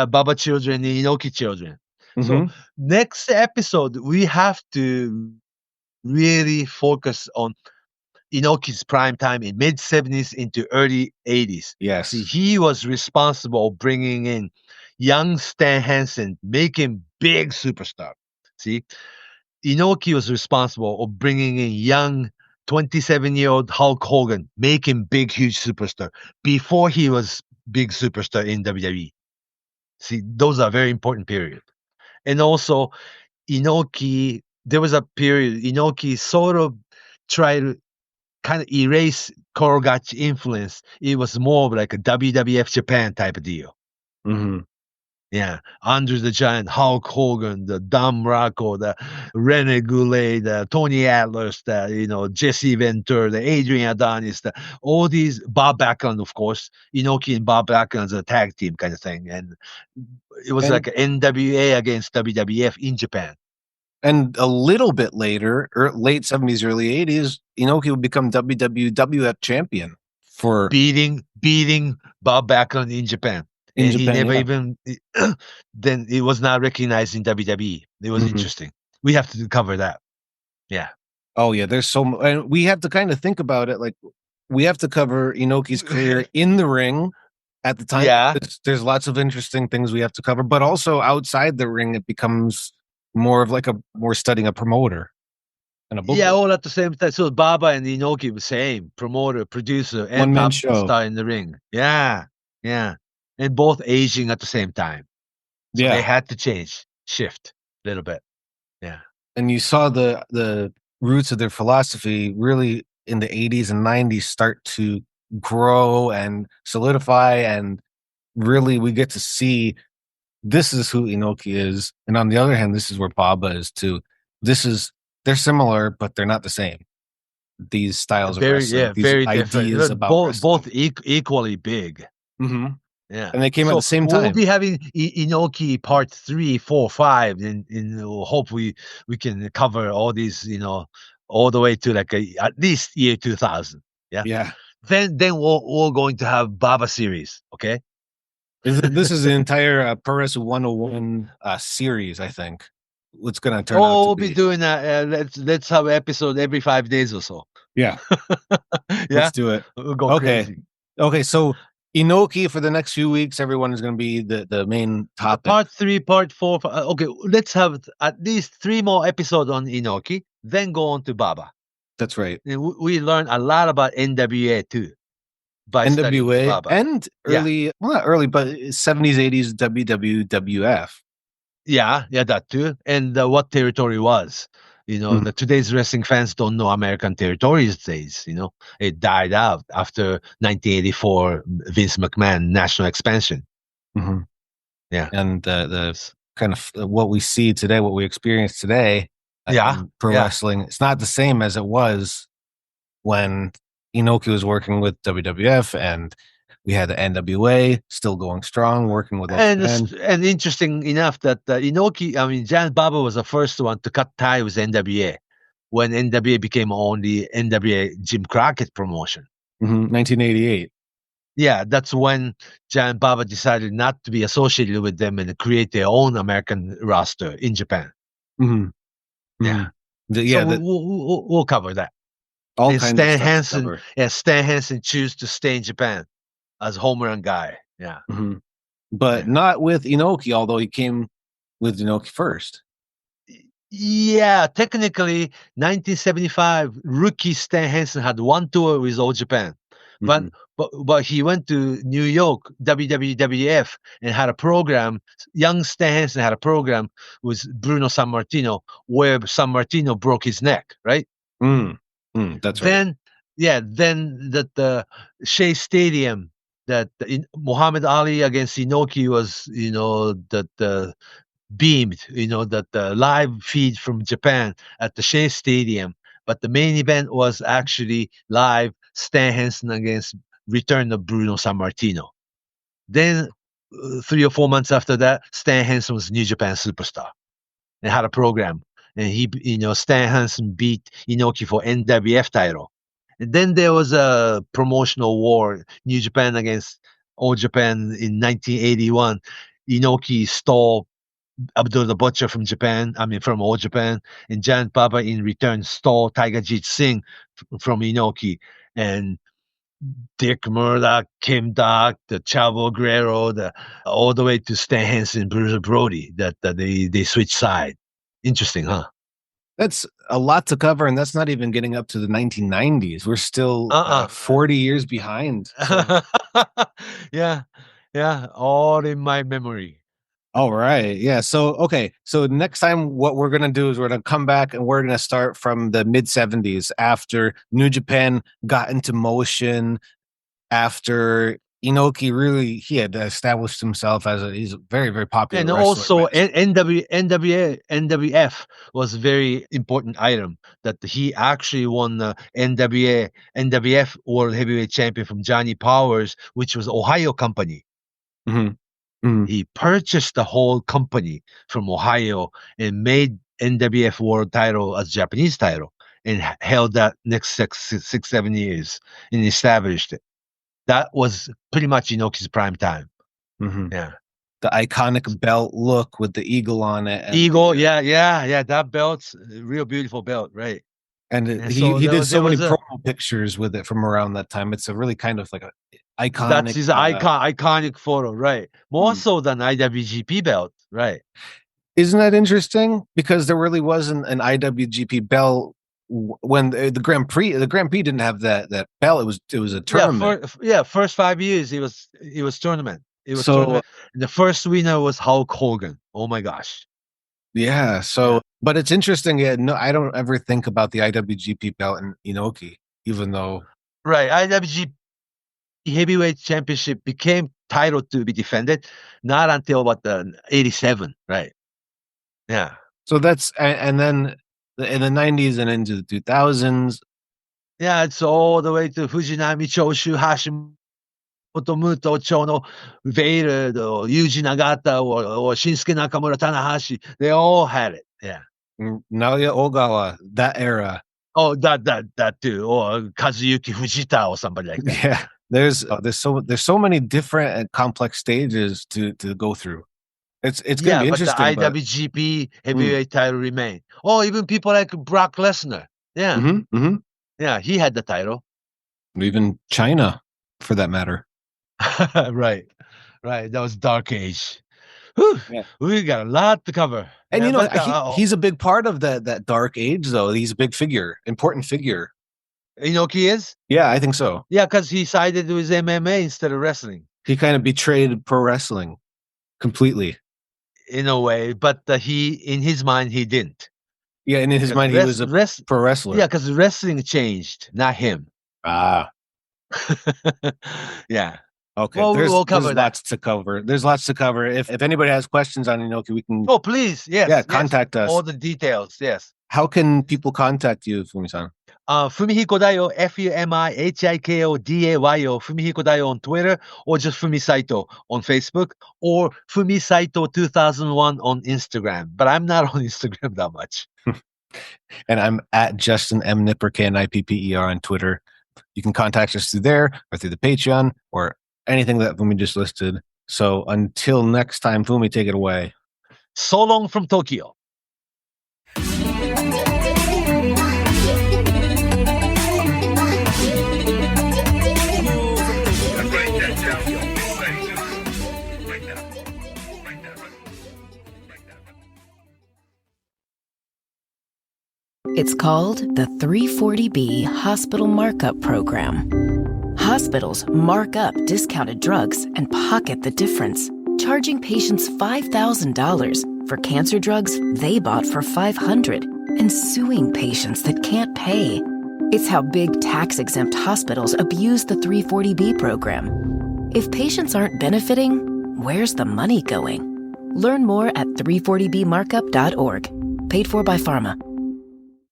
Baba children, the Inoki children. So Mhm. next episode we have to really focus on Inoki's prime time in mid 70s into early 80s. Yes. See, he was responsible bringing in young Stan Hansen, making big superstar. See, Inoki was responsible of bringing in young 27-year-old Hulk Hogan, making big, huge superstar before he was big superstar in WWE. See, those are very important period. And also, Inoki, there was a period Inoki sort of tried to kind of erase Korogachi influence. It was more of like a WWF Japan type of deal. Mhm. Yeah, Andre the Giant, Hulk Hogan, the Dom Rocco, the Rene Goulet, the Tony Atlas, the Jesse Ventura, the Adrian Adonis, all these Bob Backlund, of course, Inoki and Bob Backlund as a tag team kind of thing, and it was And- like NWA against WWF in Japan. And a little bit later, late 70s, early 80s, Inoki would become WWF champion for beating Bob Backlund in Japan. In And he Japan, never yeah. even then it was not recognized in WWE. It was Mhm. interesting. We have to cover that. Yeah. Oh yeah, there's so much, and we have to kind of think about it. Like we have to cover Inoki's career in the ring at the time. Yeah. There's lots of interesting things we have to cover, but also outside the ring, it becomes more of like we're studying a promoter and a booker. Yeah, all at the same time. So Baba and Inoki were same promoter, producer, and One-man top show. star in the ring. Yeah. Yeah. And both aging at the same time. So Yeah. they had to shift a little bit. Yeah. And you saw the roots of their philosophy really in the 80s and 90s start to grow and solidify, and really we get to see this is who Inoki is, and on the other hand, this is where Baba is too. They're similar, but they're not the same. These styles of wrestling, these very ideas different. about Both wrestling. equally big. Mhm. Yeah, And they came at the same We'll time. be having Inoki part 3, 4, 5, and hope we can cover all these, all the way to like at least year 2000. Yeah. Yeah. Then we're going to have Baba series. Okay. This is the entire Pro Wrestling 101 series, I think. What's going to turn out Oh, to we'll be. be doing that. Let's have an episode every 5 days or so. Yeah. Yeah. Let's do it. We'll go Okay. crazy. Okay, so Inoki for the next few weeks, everyone is going to be the main topic. Part 3, part 4. Okay, let's have at least 3 more episodes on Inoki, then go on to Baba. That's right. And we learn a lot about NWA too. By studying NWA Baba. and early, well, not early, but 70s, 80s WWF. Yeah, that too. And what territory was. The today's wrestling fans don't know American territory these days. It died out after 1984 Vince McMahon national expansion. Mhm. Yeah. And the kind of what we see today, what we experience today in pro wrestling, it's not the same as it was when Inoki was working with WWF, and we had the NWA still going strong, working with and interesting enough that Inoki, Giant Baba was the first one to cut tie with NWA when NWA became only NWA Jim Crockett promotion. 1988. Yeah, that's when Giant Baba decided not to be associated with them and create their own American roster in Japan. Mm-hmm. Yeah, so we'll cover that. All and kinds Stan of stuff Hansen, to cover. Stan Hansen choose to stay in Japan as home run guy. Yeah, but not with Inoki, although he came with Inoki first. Yeah, technically, 1975 rookie Stan Hansen had one tour with All Japan, but he went to New York WWF and had a program. Young Stan Hansen had a program with Bruno Sammartino, where Sammartino broke his neck. Right. That's right. Then the Shea Stadium that Muhammad Ali against Inoki was, beamed, that the live feed from Japan at the Shea Stadium, but the main event was actually live Stan Hansen against return of Bruno Sammartino. Then 3 or 4 months after that, Stan Hansen was New Japan superstar and had a program. And Stan Hansen beat Inoki for NWF title. And then there was a promotional war, New Japan against All Japan in 1981. Inoki stole Abdul the Butcher from All Japan, and Giant Baba in return stole Tiger Jeet Singh from Inoki, and Dick Murdoch, Kim Doc, the Chavo Guerrero, all the way to Stan Hansen and Bruiser Brody, that they switched side. Interesting, huh? That's a lot to cover, and that's not even getting up to the 1990s. We're still 40 years behind. So. Yeah, all in my memory. All right. Yeah. So, okay. So next time what we're going to do is we're going to come back and we're going to start from the mid 70s after New Japan got into motion, after Inoki he had established himself he's a very, very popular and wrestler. Also NWF was a very important item that he actually won the NWF World Heavyweight Champion from Johnny Powers, which was Ohio company. Mm-hmm. Mm-hmm. He purchased the whole company from Ohio and made NWF World title as Japanese title and held that next 6-7 years and established it. That was pretty much Inoki's prime time. Mm-hmm. Yeah. The iconic belt look with the eagle on it. Eagle, yeah. That belt's a real beautiful belt, right? And he did so many promo pictures with it from around that time. It's a really kind of like a iconic. That's his iconic photo, right? More so than IWGP belt, right? Isn't that interesting? Because there really wasn't an IWGP belt when the Grand Prix. The Grand Prix didn't have that belt. It was a tournament. First 5 years it was tournament. It was tournament. The first winner was Hulk Hogan. Oh my gosh. Yeah. So, but it's interesting. Yeah, no, I don't ever think about the IWGP belt in Inoki, even though. Right. IWGP Heavyweight Championship became title to be defended not until the 87, right? Yeah. So that's and then in the 90s and into the 2000s. Yeah, it's all the way to Fujinami, Choshu, Hashimoto, Muto, Chono, Vader, or Yuji Nagata, or Shinsuke Nakamura, Tanahashi. They all had it. Yeah. Naoya Ogawa, that era. Oh, that too, or Kazuyuki Fujita, or somebody like that. Yeah. There's so many different and complex stages to go through. It's going to be interesting. But the IWGP heavyweight title remained. Oh, even people like Brock Lesnar. Yeah. Mm-hmm, mm-hmm. Yeah, he had the title. Even China, for that matter. Right. That was Dark Age. Whew. Yeah. We got a lot to cover. And he's a big part of that Dark Age, though. He's a big figure, important figure. Inoki is? Yeah, I think so. Yeah, because he sided with MMA instead of wrestling. He kind of betrayed pro wrestling completely. In a way, but in his mind, he didn't. Yeah, and in his mind, he was a pro wrestler. Yeah, because wrestling changed, not him. Ah. Yeah. Okay, well, there's lots to cover. There's lots to cover. If anybody has questions on Inoki, we can... Oh, please, yes. Yeah, contact us. All the details, yes. How can people contact you, Fumi-san? Fumihiko Dayo, Fumihiko Dayo, Fumihiko Dayo on Twitter, or just Fumi Saito on Facebook, or Fumi Saito 2001 on Instagram. But I'm not on Instagram that much. And I'm at Justin M. Knipper, Knipper on Twitter. You can contact us through there, or through the Patreon, or anything that Fumi just listed. So until next time, Fumi, take it away. So long from Tokyo. It's called the 340B Hospital Markup Program. Hospitals mark up discounted drugs and pocket the difference, charging patients $5,000 for cancer drugs they bought for $500 and suing patients that can't pay. It's how big tax-exempt hospitals abuse the 340B program. If patients aren't benefiting, where's the money going? Learn more at 340bmarkup.org. Paid for by Pharma.